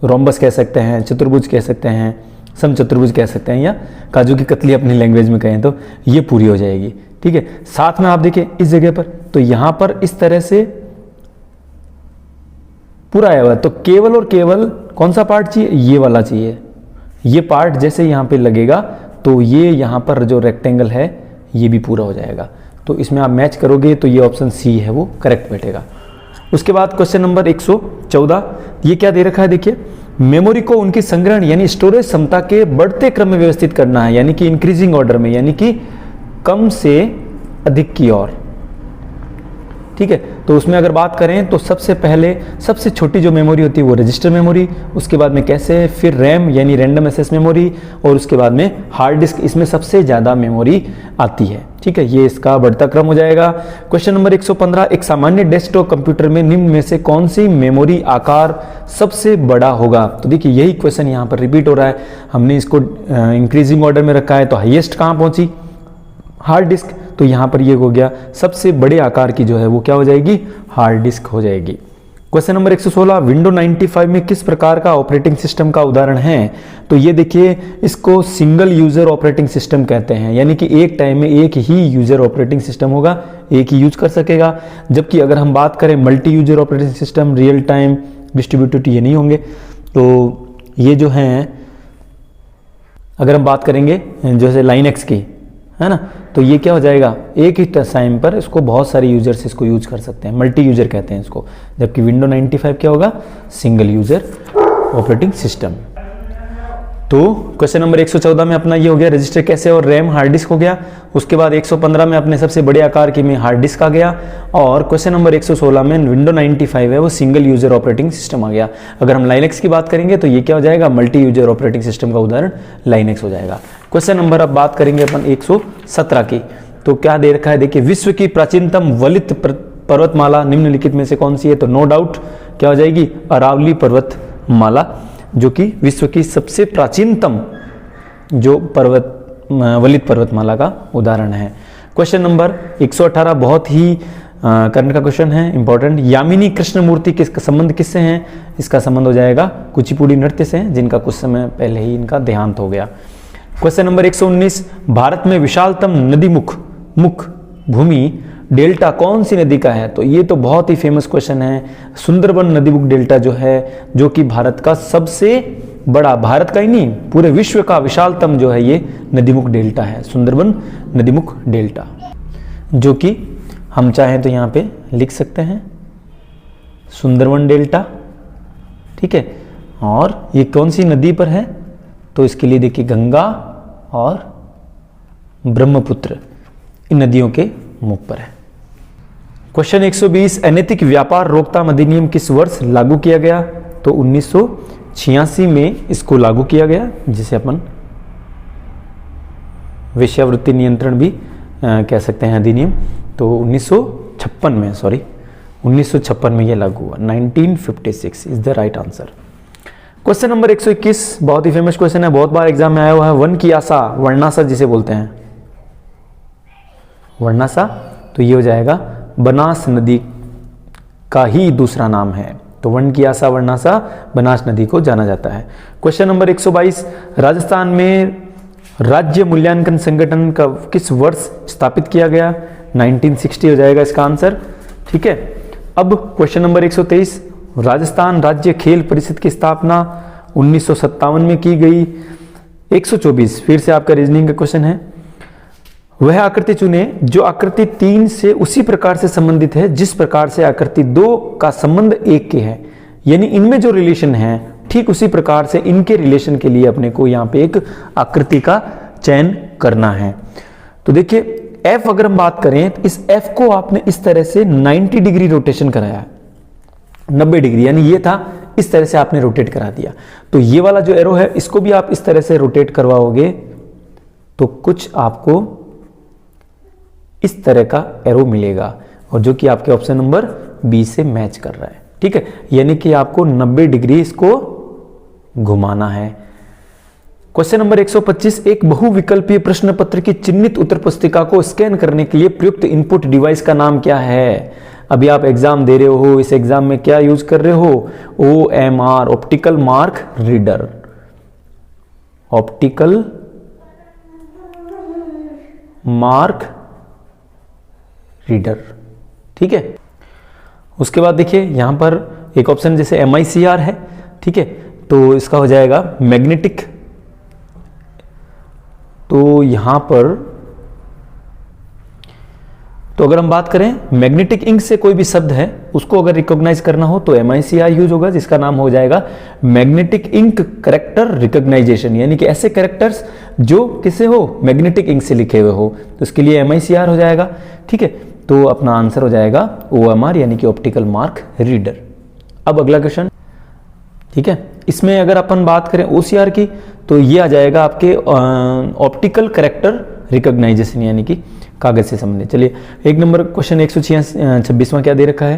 B: रोम्बस कह सकते हैं, चतुर्भुज कह सकते हैं, समचतुर्भुज कह सकते हैं, या काजू की कतली अपनी लैंग्वेज में कहें तो ये पूरी हो जाएगी। ठीक है, साथ में आप देखिए इस जगह पर, तो यहां पर इस तरह से पूरा आया हुआ है, तो केवल और केवल कौन सा पार्ट चाहिए? ये वाला चाहिए। ये पार्ट जैसे यहां पे लगेगा तो ये यहां पर जो रेक्टेंगल है ये भी पूरा हो जाएगा। तो इसमें आप मैच करोगे तो ये ऑप्शन सी है वो करेक्ट बैठेगा। उसके बाद क्वेश्चन नंबर 114, ये क्या दे रखा है? देखिए, मेमोरी को उनकी संग्रहण यानी स्टोरेज क्षमता के बढ़ते क्रम में व्यवस्थित करना है, यानी कि इंक्रीजिंग ऑर्डर में, यानी कि कम से अधिक की ओर। ठीक है, तो उसमें अगर बात करें तो सबसे पहले सबसे छोटी जो मेमोरी होती है वो रजिस्टर मेमोरी, उसके बाद में कैसे, फिर रैम यानी रैंडम एक्सेस मेमोरी, और उसके बाद में हार्ड डिस्क, इसमें सबसे ज़्यादा मेमोरी आती है। ठीक है, ये इसका बढ़ता क्रम हो जाएगा। क्वेश्चन नंबर 115, एक सामान्य डेस्कटॉप कंप्यूटर में निम्न में से कौन सी मेमोरी आकार सबसे बड़ा होगा? तो देखिए, यही क्वेश्चन यहाँ पर रिपीट हो रहा है। हमने इसको इंक्रीजिंग ऑर्डर में रखा है, तो हाईएस्ट कहाँ पहुंची? Hard disk. तो यहां पर ये हो गया सबसे बड़े आकार की जो है वो क्या हो जाएगी? हार्ड डिस्क हो जाएगी। क्वेश्चन नंबर 116, विंडो 95 में किस प्रकार का ऑपरेटिंग सिस्टम का उदाहरण है? तो ये देखिए, इसको सिंगल यूजर ऑपरेटिंग सिस्टम कहते हैं, यानी कि एक टाइम में एक ही यूजर ऑपरेटिंग सिस्टम होगा, एक ही यूज कर सकेगा। जबकि अगर हम बात करें multi user operating system, real time, distributed, ये नहीं होंगे। तो ये जो हैं, अगर हम बात करेंगे जैसे लाइनक्स की, है ना, तो ये क्या हो जाएगा? एक ही टाइम पर इसको बहुत सारे यूजर्स इसको यूज कर सकते हैं, मल्टी यूजर कहते हैं इसको। जबकि विंडो 95 क्या होगा? Single user operating system. तो क्वेश्चन नंबर 114 में अपना ये हो गया रजिस्टर कैसे और रैम हार्ड डिस्क हो गया। उसके बाद 115 में अपने सबसे बड़े आकार की में हार्ड डिस्क आ गया। और क्वेश्चन नंबर 116 में विंडो 95 है वो सिंगल यूजर ऑपरेटिंग सिस्टम आ गया। अगर हम लाइनेक्स की बात करेंगे तो ये क्या हो जाएगा, मल्टी यूजर ऑपरेटिंग सिस्टम का उदाहरण लाइनेक्स हो जाएगा। क्वेश्चन नंबर अब बात करेंगे अपन 117 की, तो क्या दे रखा है, देखिए विश्व की प्राचीनतम वलित पर्वतमाला निम्नलिखित में से कौन सी है, तो नो डाउट क्या हो जाएगी, अरावली पर्वतमाला, जो कि विश्व की सबसे प्राचीनतम जो वलित पर्वतमाला का उदाहरण है। क्वेश्चन नंबर 118 बहुत ही करंट का क्वेश्चन है, इंपॉर्टेंट। यामिनी कृष्णमूर्ति किसका संबंध किससे है, इसका संबंध हो जाएगा कुचिपुड़ी नृत्य से, जिनका कुछ समय पहले ही इनका देहांत हो गया। क्वेश्चन नंबर 119 भारत में विशालतम नदी मुख भूमि डेल्टा कौन सी नदी का है, तो ये तो बहुत ही फेमस क्वेश्चन है। सुंदरबन नदीमुख डेल्टा जो है, जो कि भारत का सबसे बड़ा, भारत का ही नहीं पूरे विश्व का विशालतम जो है ये नदीमुख डेल्टा है, सुंदरबन नदीमुख डेल्टा, जो कि हम चाहें तो यहाँ पे लिख सकते हैं सुंदरबन डेल्टा, ठीक है। और ये कौन सी नदी पर है, तो इसके लिए देखिए गंगा और ब्रह्मपुत्र इन नदियों के मुख पर है। क्वेश्चन 120 अनैतिक व्यापार रोकथाम अधिनियम किस वर्ष लागू किया गया, तो 1986 में इसको लागू किया गया, जिसे अपन वेश्यावृत्ति नियंत्रण भी कह सकते हैं अधिनियम। तो 1956 में यह लागू हुआ, 1956 is the right answer. Question number 121 बहुत ही फेमस क्वेश्चन है, बहुत बार एग्जाम में आया हुआ है। वन की आशा वर्णासा जिसे बोलते हैं, वर्णासा, तो ये हो जाएगा बनास नदी का ही दूसरा नाम है। तो वन की आशा वर्णासा बनास नदी को जाना जाता है। क्वेश्चन नंबर 122 राजस्थान में राज्य मूल्यांकन संगठन का किस वर्ष स्थापित किया गया, 1960 हो जाएगा इसका आंसर, ठीक है। अब क्वेश्चन नंबर 123 राजस्थान राज्य खेल परिषद की स्थापना 1957 में की गई। 124 फिर से आपका रीजनिंग का क्वेश्चन है, वह आकृति चुने जो आकृति 3 से उसी प्रकार से संबंधित है जिस प्रकार से आकृति 2 का संबंध 1 के है, यानी इनमें जो रिलेशन है ठीक उसी प्रकार से इनके रिलेशन के लिए अपने को यहां पे एक आकृति का चयन करना है। तो देखिए F अगर हम बात करें तो इस F को आपने इस तरह से 90 डिग्री रोटेशन कराया है, 90 डिग्री, यानी ये था इस तरह से आपने रोटेट करा दिया। तो ये वाला जो एरो है इसको भी आप इस तरह से रोटेट करवाओगे तो कुछ आपको इस तरह का एरो मिलेगा, और जो कि आपके ऑप्शन नंबर बी से मैच कर रहा है, ठीक है। यानी कि आपको 90 डिग्री इसको घुमाना है। क्वेश्चन नंबर 125 एक बहुविकल्पीय प्रश्न पत्र की चिन्हित उत्तर पुस्तिका को स्कैन करने के लिए प्रयुक्त इनपुट डिवाइस का नाम क्या है। अभी आप एग्जाम दे रहे हो, इस एग्जाम में क्या यूज कर रहे हो, OMR optical mark reader, optical mark reader, ठीक है। उसके बाद देखिए यहां पर एक ऑप्शन जैसे MICR है, ठीक है, तो इसका हो जाएगा मैग्नेटिक। तो यहां पर तो अगर हम बात करें मैग्नेटिक इंक से कोई भी शब्द है उसको अगर रिकॉग्नाइज करना हो तो MICR यूज होगा, जिसका नाम हो जाएगा मैग्नेटिक इंक कैरेक्टर रिकॉग्नाइजेशन, यानी कि ऐसे कैरेक्टर्स जो किसे हो, मैग्नेटिक इंक से लिखे हुए हो, तो इसके लिए MICR हो जाएगा, ठीक है। तो अपना आंसर हो जाएगा OMR यानी कि ऑप्टिकल मार्क रीडर। अब अगला क्वेश्चन, ठीक है, इसमें अगर अपन बात करें OCR की तो ये आ जाएगा आपके ऑप्टिकल कैरेक्टर रिकॉग्नाइजेशन, यानी कि कागज से संबंधित। चलिए एक नंबर क्वेश्चन 126वां क्या दे रखा है,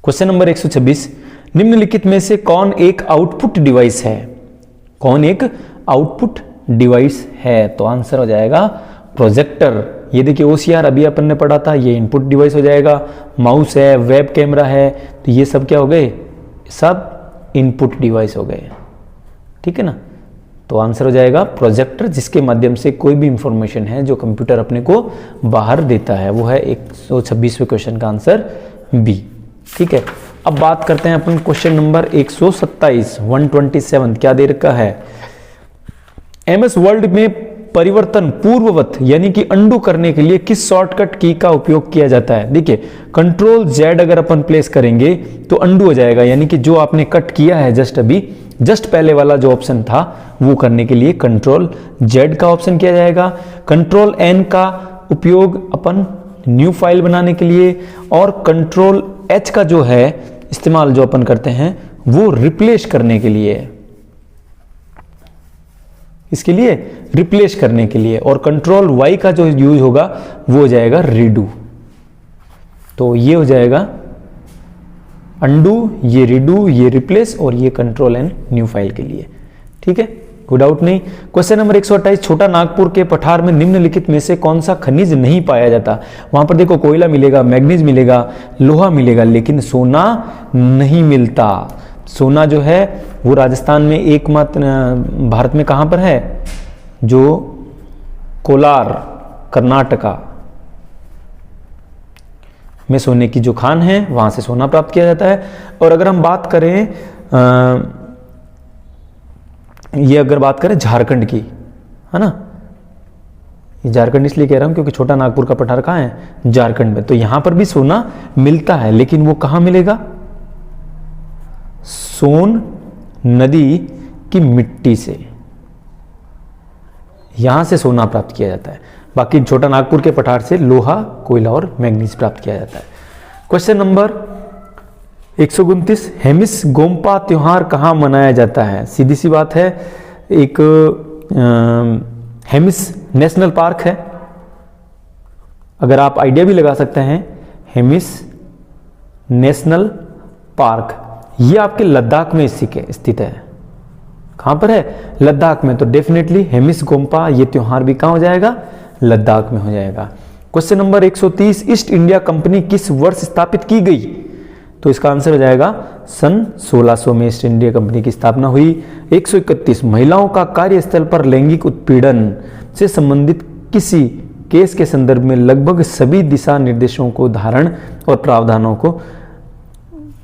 B: क्वेश्चन नंबर 126 निम्नलिखित में से कौन एक आउटपुट डिवाइस है, कौन एक आउटपुट डिवाइस है, तो आंसर हो जाएगा प्रोजेक्टर। ये देखिए OCR अभी अपन ने पढ़ा था, ये इनपुट डिवाइस हो जाएगा, माउस है, वेब कैमरा है, तो ये सब क्या हो गए, सब इनपुट डिवाइस हो गए, ठीक है ना। तो आंसर हो जाएगा प्रोजेक्टर, जिसके माध्यम से कोई भी इंफॉर्मेशन है जो कंप्यूटर अपने को बाहर देता है, वो है 126वें क्वेश्चन का आंसर बी, ठीक है। अब बात करते हैं अपन क्वेश्चन नंबर 127 127 क्या दे रखा है, MS वर्ड में परिवर्तन पूर्ववत यानी कि अंडू करने के लिए किस शॉर्टकट की का उपयोग किया जाता है। देखिए Ctrl Z अगर अपन प्लेस करेंगे तो अंडू हो जाएगा, यानी कि जो आपने कट किया है जस्ट अभी जस्ट पहले वाला जो ऑप्शन था वो करने के लिए कंट्रोल Z का ऑप्शन किया जाएगा, कंट्रोल N का उपयोग अपन न्यू फाइल बनाने के लिए, और कंट्रोल H का जो है इस्तेमाल जो अपन करते हैं वो रिप्लेस करने के लिए, इसके लिए रिप्लेस करने के लिए, और कंट्रोल Y का जो यूज होगा वो हो जाएगा रीडू। तो ये हो जाएगा अंडू, ये रीडू, ये रिप्लेस, और ये कंट्रोल N न्यू फाइल के लिए। ठीक है, कोई डाउट नहीं। क्वेश्चन नंबर 128, छोटा नागपुर के पठार में निम्नलिखित में से कौन सा खनिज नहीं पाया जाता? वहां पर देखो कोयला मिलेगा, मैग्नीज मिलेगा, लोहा मिलेगा, लेकिन सोना नहीं मिलता। सोना जो है वो राजस्थान में एकमात्र, भारत में कहां पर है? जो कोलार, कर्नाटका में सोने की जो खान है वहां से सोना प्राप्त किया जाता है। और अगर हम बात करें ये अगर बात करें झारखंड की, है ना, ये झारखंड इसलिए कह रहा हूं क्योंकि छोटा नागपुर का पठार कहाँ है? झारखंड में। तो यहां पर भी सोना मिलता है, लेकिन वो कहां मिलेगा? सोन नदी की मिट्टी से, यहां से सोना प्राप्त किया जाता है। बाकी छोटा नागपुर के पठार से लोहा, कोयला और मैग्नीज प्राप्त किया जाता है। क्वेश्चन नंबर 129, हेमिस गोम्पा त्योहार कहाँ मनाया जाता है? सीधी सी बात है, एक हेमिस नेशनल पार्क है। अगर आप आइडिया भी लगा सकते हैं, हेमिस नेशनल पार्क ये आपके लद्दाख में स्थित है। कहां पर है? लद्दाख में। तो डेफिनेटली हेमिस गोम्पा ये त्योहार भी कहां हो जाएगा? लद्दाख में हो जाएगा। Question number 130, east India company किस वर्ष स्थापित की गई? तो इसका आंसर हो जाएगा सन 1600 में ईस्ट इंडिया कंपनी की स्थापना हुई। 131, महिलाओं का कार्यस्थल पर लैंगिक उत्पीड़न से संबंधित किसी केस के संदर्भ में लगभग सभी दिशा निर्देशों को धारण और प्रावधानों को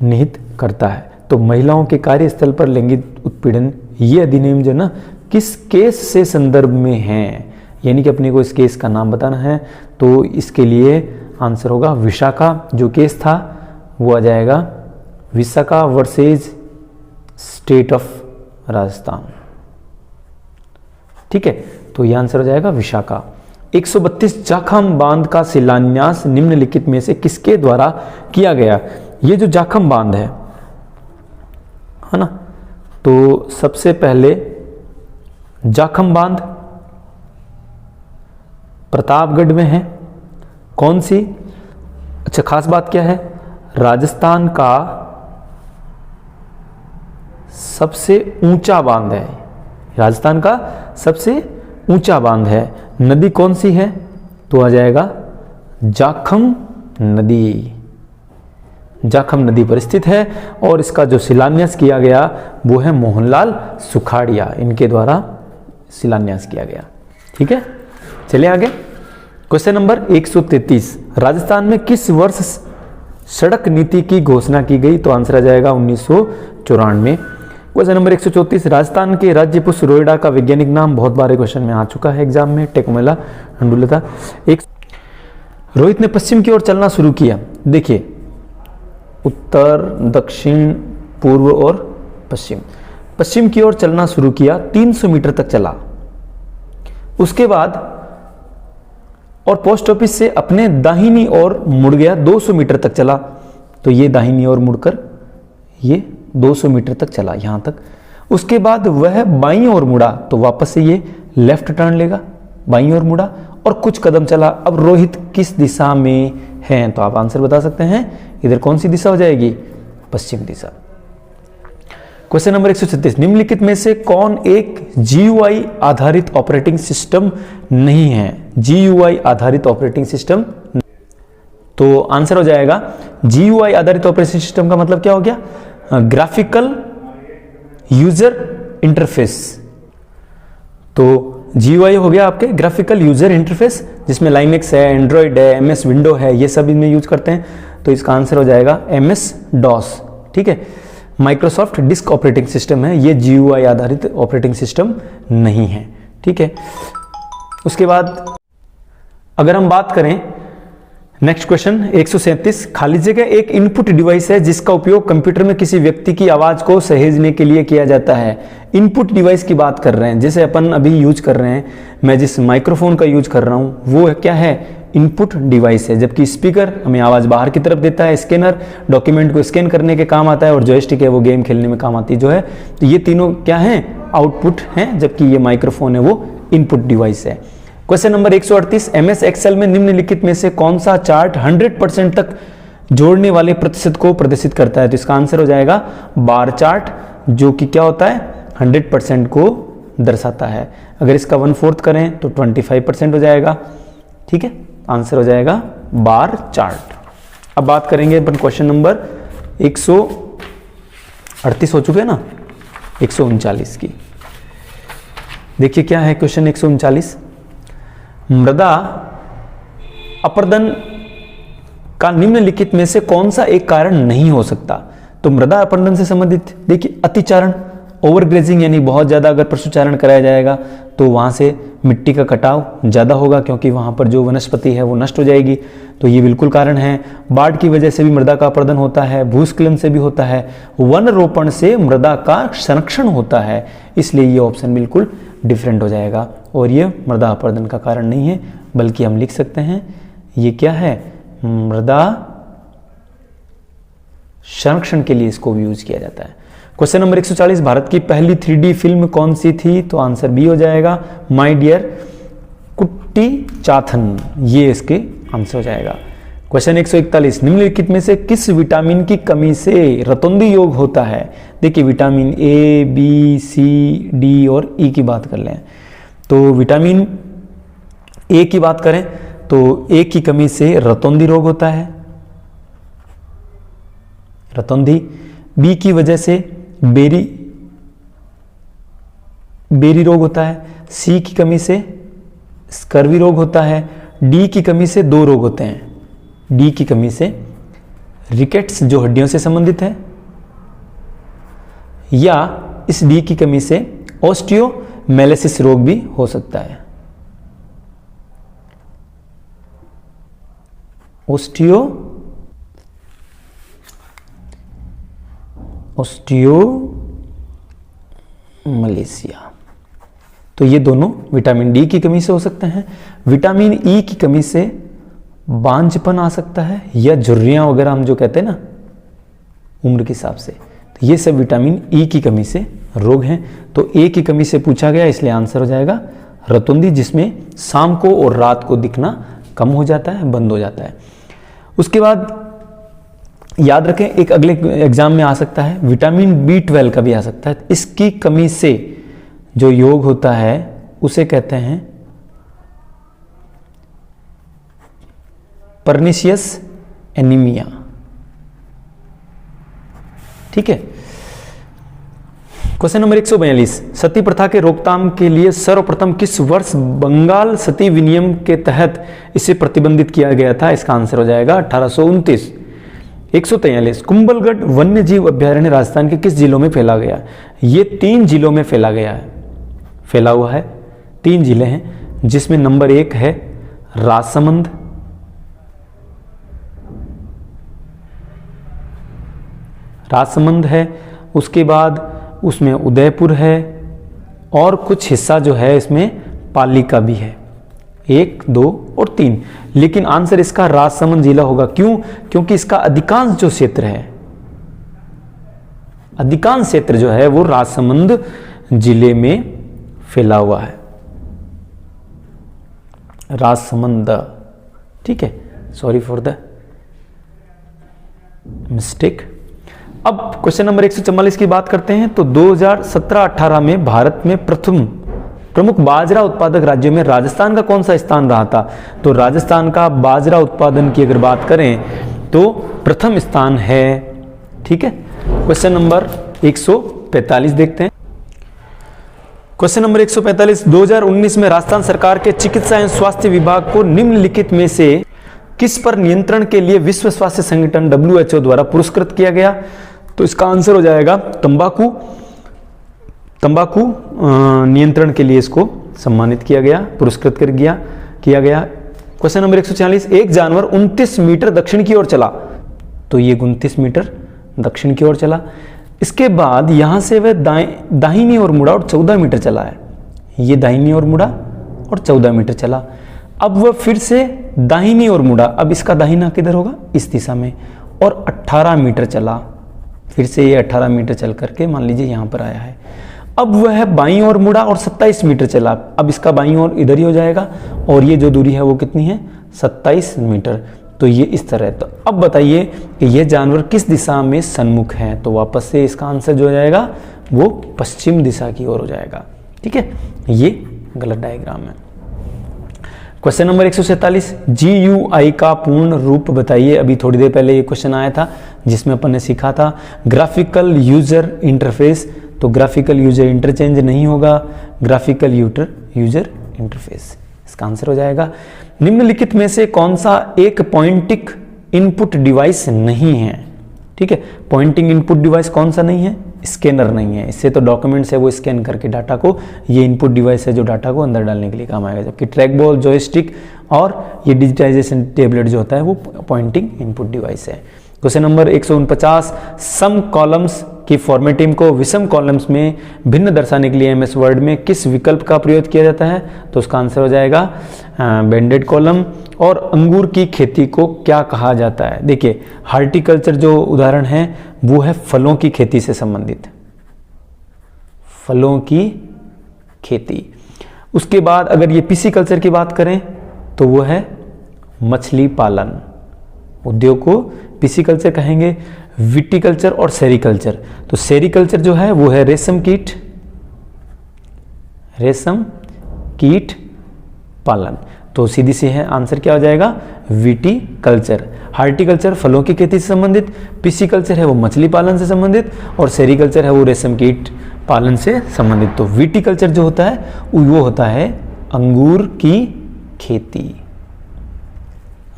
B: निहित करता है। तो महिलाओं के कार्यस्थल पर लैंगिक उत्पीड़न ये अधिनियम जो ना किस केस से संदर्भ में है, यानी कि अपने को इस केस का नाम बताना है। तो इसके लिए आंसर होगा विशाखा। जो केस था वो आ जाएगा Vishakha versus state of Rajasthan. ठीक है, तो ये आंसर हो जाएगा विशाखा। 132, जाखम बांध का शिलान्यास निम्नलिखित में से किसके द्वारा किया गया? ये जो जाखम बांध है ना, तो सबसे पहले जाखम बांध प्रतापगढ़ में है। कौन सी? अच्छा, खास बात क्या है? राजस्थान का सबसे ऊंचा बांध है। राजस्थान का सबसे ऊंचा बांध है। नदी कौन सी है? तो आ जाएगा जाखम नदी। जाखम नदी पर स्थित है, और इसका जो शिलान्यास किया गया वो है मोहनलाल सुखाड़िया, इनके द्वारा शिलान्यास किया गया। ठीक है, चलिए आगे। क्वेश्चन नंबर 133, राजस्थान में किस वर्ष सड़क नीति की घोषणा की गई? तो आंसर आ जाएगा 1994। क्वेश्चन नंबर 134, राजस्थान के राज्य पुष्प रोइडा का वैज्ञानिक नाम? बहुत बार क्वेश्चन में आ चुका है एग्जाम में, टेकोमेला अंडुलता। रोहित ने पश्चिम की ओर चलना शुरू किया। देखिए, उत्तर, दक्षिण, पूर्व और पश्चिम। पश्चिम की ओर चलना शुरू किया, 300 मीटर तक चला। उसके बाद और पोस्ट ऑफिस से अपने दाहिनी ओर मुड़ गया, 200 मीटर तक चला। तो ये दाहिनी ओर मुड़कर ये 200 मीटर तक चला, यहां तक। उसके बाद वह बाईं ओर मुड़ा, तो वापस से ये लेफ्ट टर्न लेगा, बाईं ओर मुड़ा और कुछ कदम चला। अब रोहित किस दिशा में है? तो आप आंसर बता सकते हैं, इधर कौन सी दिशा हो जाएगी? पश्चिम दिशा। क्वेश्चन नंबर 136, निम्नलिखित में से कौन एक GUI आधारित ऑपरेटिंग सिस्टम नहीं है? GUI आधारित ऑपरेटिंग सिस्टम, तो आंसर हो जाएगा GUI आधारित ऑपरेटिंग सिस्टम का मतलब क्या हो गया? Graphical user interface. तो GUI हो गया आपके ग्राफिकल यूजर इंटरफेस, जिसमें लाइनेक्स है, एंड्रॉइड है, MS विंडो है, ये सब इनमें यूज करते हैं। तो इसका आंसर हो जाएगा MS DOS। ठीक है, माइक्रोसॉफ्ट डिस्क ऑपरेटिंग सिस्टम है, ये GUI आधारित ऑपरेटिंग सिस्टम नहीं है। ठीक है, उसके बाद अगर हम बात करें नेक्स्ट क्वेश्चन 137, खाली जगह एक इनपुट डिवाइस है जिसका उपयोग कंप्यूटर में किसी व्यक्ति की आवाज को सहेजने के लिए किया जाता है। इनपुट डिवाइस की बात कर रहे हैं, जैसे अपन अभी यूज कर रहे हैं, मैं जिस माइक्रोफोन का यूज कर रहा हूं वो क्या है, इनपुट डिवाइस है। जबकि स्पीकर हमें आवाज बाहर की तरफ देता है, स्कैनर डॉक्यूमेंट को स्कैन करने के काम आता है, और जॉयस्टिक है वो गेम खेलने में काम आती है जो है। तो ये तीनों क्या है, आउटपुट हैं, जबकि ये माइक्रोफोन है वो इनपुट डिवाइस है। क्वेश्चन नंबर 138, MS एक्सेल में निम्नलिखित में से कौन सा चार्ट 100% तक जोड़ने वाले प्रतिशत को प्रदर्शित करता है? तो इसका आंसर हो जाएगा बार चार्ट, जो कि क्या होता है, 100% को दर्शाता है। अगर इसका 1/4 करें तो 25% हो जाएगा। ठीक है, आंसर हो जाएगा बार चार्ट। अब बात करेंगे अपन क्वेश्चन नंबर 138 हो चुके हैं ना, 139 की। देखिए क्या है क्वेश्चन 139, मृदा अपर्दन का निम्नलिखित में से कौन सा एक कारण नहीं हो सकता? तो मृदा अपर्दन से संबंधित देखिए अतिचारण, ओवरग्रेजिंग, यानी बहुत ज्यादा अगर पशुचारण कराया जाएगा तो वहां से मिट्टी का कटाव ज्यादा होगा, क्योंकि वहां पर जो वनस्पति है वो नष्ट हो जाएगी, तो ये बिल्कुल कारण है। बाढ़ की वजह से भी मृदा का अपर्दन होता है, भूस्खलन से भी होता है, वन रोपण से मृदा का संरक्षण होता है, इसलिए ये ऑप्शन बिल्कुल डिफरेंट हो जाएगा, और ये मृदा अपर्दन का कारण नहीं है, बल्कि हम लिख सकते हैं ये क्या है, मृदा संरक्षण के लिए इसको भी यूज किया जाता है। क्वेश्चन नंबर 140, भारत की पहली 3D फिल्म कौन सी थी? तो आंसर बी हो जाएगा, माय डियर कुट्टी चाथन, ये इसके आंसर हो जाएगा। क्वेश्चन 141, निम्नलिखित में से किस विटामिन की कमी से रतौंधी योग होता है? देखिए vitamin A, B, C, D और ई की बात कर लें, तो विटामिन ए की बात करें तो ए की कमी से रतौंधी रोग होता है, रतौंधी। बी की वजह से बेरी रोग होता है, सी की कमी से स्कर्वी रोग होता है, डी की कमी से दो रोग होते हैं, डी की कमी से रिकेट्स जो हड्डियों से संबंधित है, या इस डी की कमी से ऑस्टियोमेलेसिस रोग भी हो सकता है, ऑस्टियोमलेसिया। तो ये दोनों विटामिन डी की कमी से हो सकते हैं। विटामिन ई की कमी से बांझपन आ सकता है, या झुर्रियां वगैरह हम जो कहते हैं ना उम्र के हिसाब से, तो ये सब विटामिन ई की कमी से रोग हैं। तो ए की कमी से पूछा गया, इसलिए आंसर हो जाएगा रतौंधी, जिसमें शाम को और रात को दिखना कम हो जाता है, बंद हो जाता है। उसके बाद याद रखें, एक अगले एग्जाम में आ सकता है, विटामिन B12 का भी आ सकता है। इसकी कमी से जो योग होता है उसे कहते हैं पर्निशियस एनीमिया। ठीक है, क्वेश्चन नंबर 142, सती प्रथा के रोकथाम के लिए सर्वप्रथम किस वर्ष बंगाल सती विनियम के तहत इसे प्रतिबंधित किया गया था? इसका आंसर हो जाएगा 1829। 143, कुंभलगढ़ वन्य जीव अभ्यारण्य राजस्थान के किस जिलों में फैला गया? ये 3 जिलों में फैला हुआ है, 3 जिले हैं, जिसमें नंबर 1 है राजसमंद, है, उसके बाद उसमें उदयपुर है, और कुछ हिस्सा जो है इसमें पाली का भी है, 1, 2 और 3। लेकिन आंसर इसका राजसमंद जिला होगा। क्यों? क्योंकि इसका अधिकांश जो क्षेत्र है, अधिकांश क्षेत्र जो है वो राजसमंद जिले में फैला हुआ है, राजसमंद। ठीक है, सॉरी फॉर द मिस्टेक। अब क्वेश्चन नंबर 144 की बात करते हैं, तो 2017-18 में भारत में प्रमुख बाजरा उत्पादक राज्यों में राजस्थान का कौन सा स्थान रहा था? तो राजस्थान का बाजरा उत्पादन की अगर बात करें तो प्रथम स्थान है। ठीक है, क्वेश्चन नंबर 145 देखते हैं। क्वेश्चन नंबर 145, 2019 में राजस्थान सरकार के चिकित्सा एवं स्वास्थ्य विभाग को निम्नलिखित में से किस पर नियंत्रण के लिए विश्व स्वास्थ्य संगठन WHO द्वारा पुरस्कृत किया गया? तो इसका आंसर हो जाएगा तंबाकू नियंत्रण के लिए इसको सम्मानित किया गया, पुरस्कृत किया गया। क्वेश्चन नंबर 140, एक जानवर 29 मीटर दक्षिण की ओर चला, तो ये 29 मीटर दक्षिण की ओर चला। इसके बाद यहां से वह दाहिनी ओर मुड़ा और 14 मीटर चला है। ये दाहिनी ओर मुड़ा और 14 मीटर चला। अब वह फिर से दाहिनी ओर मुड़ा, अब इसका दाहिना किधर होगा, इस दिशा में, और 18 मीटर चला। फिर से ये 18 मीटर चल करके मान लीजिए यहां पर आया है। अब वह बाईं ओर मुड़ा और 27 मीटर चला। अब इसका बाईं ओर इधर ही हो जाएगा, और ये जो दूरी है वो कितनी है, 27 मीटर। तो ये इस तरह है। तो अब बताइए कि यह जानवर किस दिशा में सन्मुख है, तो वापस से इसका आंसर जो हो जाएगा वो पश्चिम दिशा की ओर हो जाएगा। ठीक है, ये गलत डायग्राम है। क्वेश्चन नंबर 147, GUI का पूर्ण रूप बताइए। अभी थोड़ी देर पहले ये क्वेश्चन आया था जिसमें अपन ने सीखा था ग्राफिकल यूजर इंटरफेस, तो ग्राफिकल यूजर इंटरचेंज नहीं होगा, ग्राफिकल यूजर इंटरफेस इसका आंसर हो जाएगा। निम्नलिखित में से कौन सा एक पॉइंटिंग इनपुट डिवाइस नहीं है। ठीक है, पॉइंटिंग इनपुट डिवाइस कौन सा नहीं है, स्कैनर नहीं है। इससे तो डॉक्यूमेंट्स है वो स्कैन करके डाटा को, ये इनपुट डिवाइस है जो डाटा को अंदर डालने के लिए काम आएगा। जबकि ट्रैक बॉल, जॉयस्टिक और ये डिजिटाइजेशन टेबलेट जो होता है वो पॉइंटिंग इनपुट डिवाइस है। क्वेश्चन नंबर 149, सम कॉलम्स की फॉर्मेटिंग को विषम कॉलम्स में भिन्न दर्शाने के लिए MS वर्ड में किस विकल्प का प्रयोग किया जाता है, तो उसका आंसर हो जाएगा बैंडेड कॉलम। और अंगूर की खेती को क्या कहा जाता है। देखिए हार्टिकल्चर जो उदाहरण है वो है फलों की खेती से संबंधित, फलों की खेती। उसके बाद अगर ये पिसीकल्चर की बात करें तो वो है मछली पालन उद्योग को पिसीकल्चर कहेंगे। विटिकल्चर और सेरिकल्चर, तो सेरिकल्चर जो है वो है रेशम कीट पालन, तो सीधी सी है आंसर क्या हो जाएगा, विटिकल्चर। हार्टिकल्चर फलों की खेती से संबंधित, पिसीकल्चर है वो मछली पालन से संबंधित, और सेरिकल्चर है वो रेशम कीट पालन से संबंधित। तो विटिकल्चर जो होता है वो होता है अंगूर की खेती,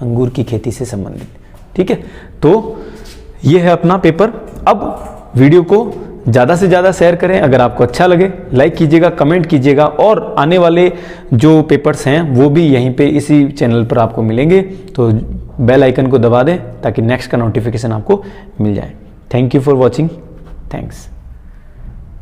B: अंगूर की खेती से संबंधित। ठीक है, तो ये है अपना पेपर। अब वीडियो को ज़्यादा से ज़्यादा शेयर करें, अगर आपको अच्छा लगे लाइक कीजिएगा, कमेंट कीजिएगा, और आने वाले जो पेपर्स हैं वो भी यहीं पे इसी चैनल पर आपको मिलेंगे। तो बेल आइकन को दबा दें ताकि नेक्स्ट का नोटिफिकेशन आपको मिल जाए। Thank you for watching, thanks.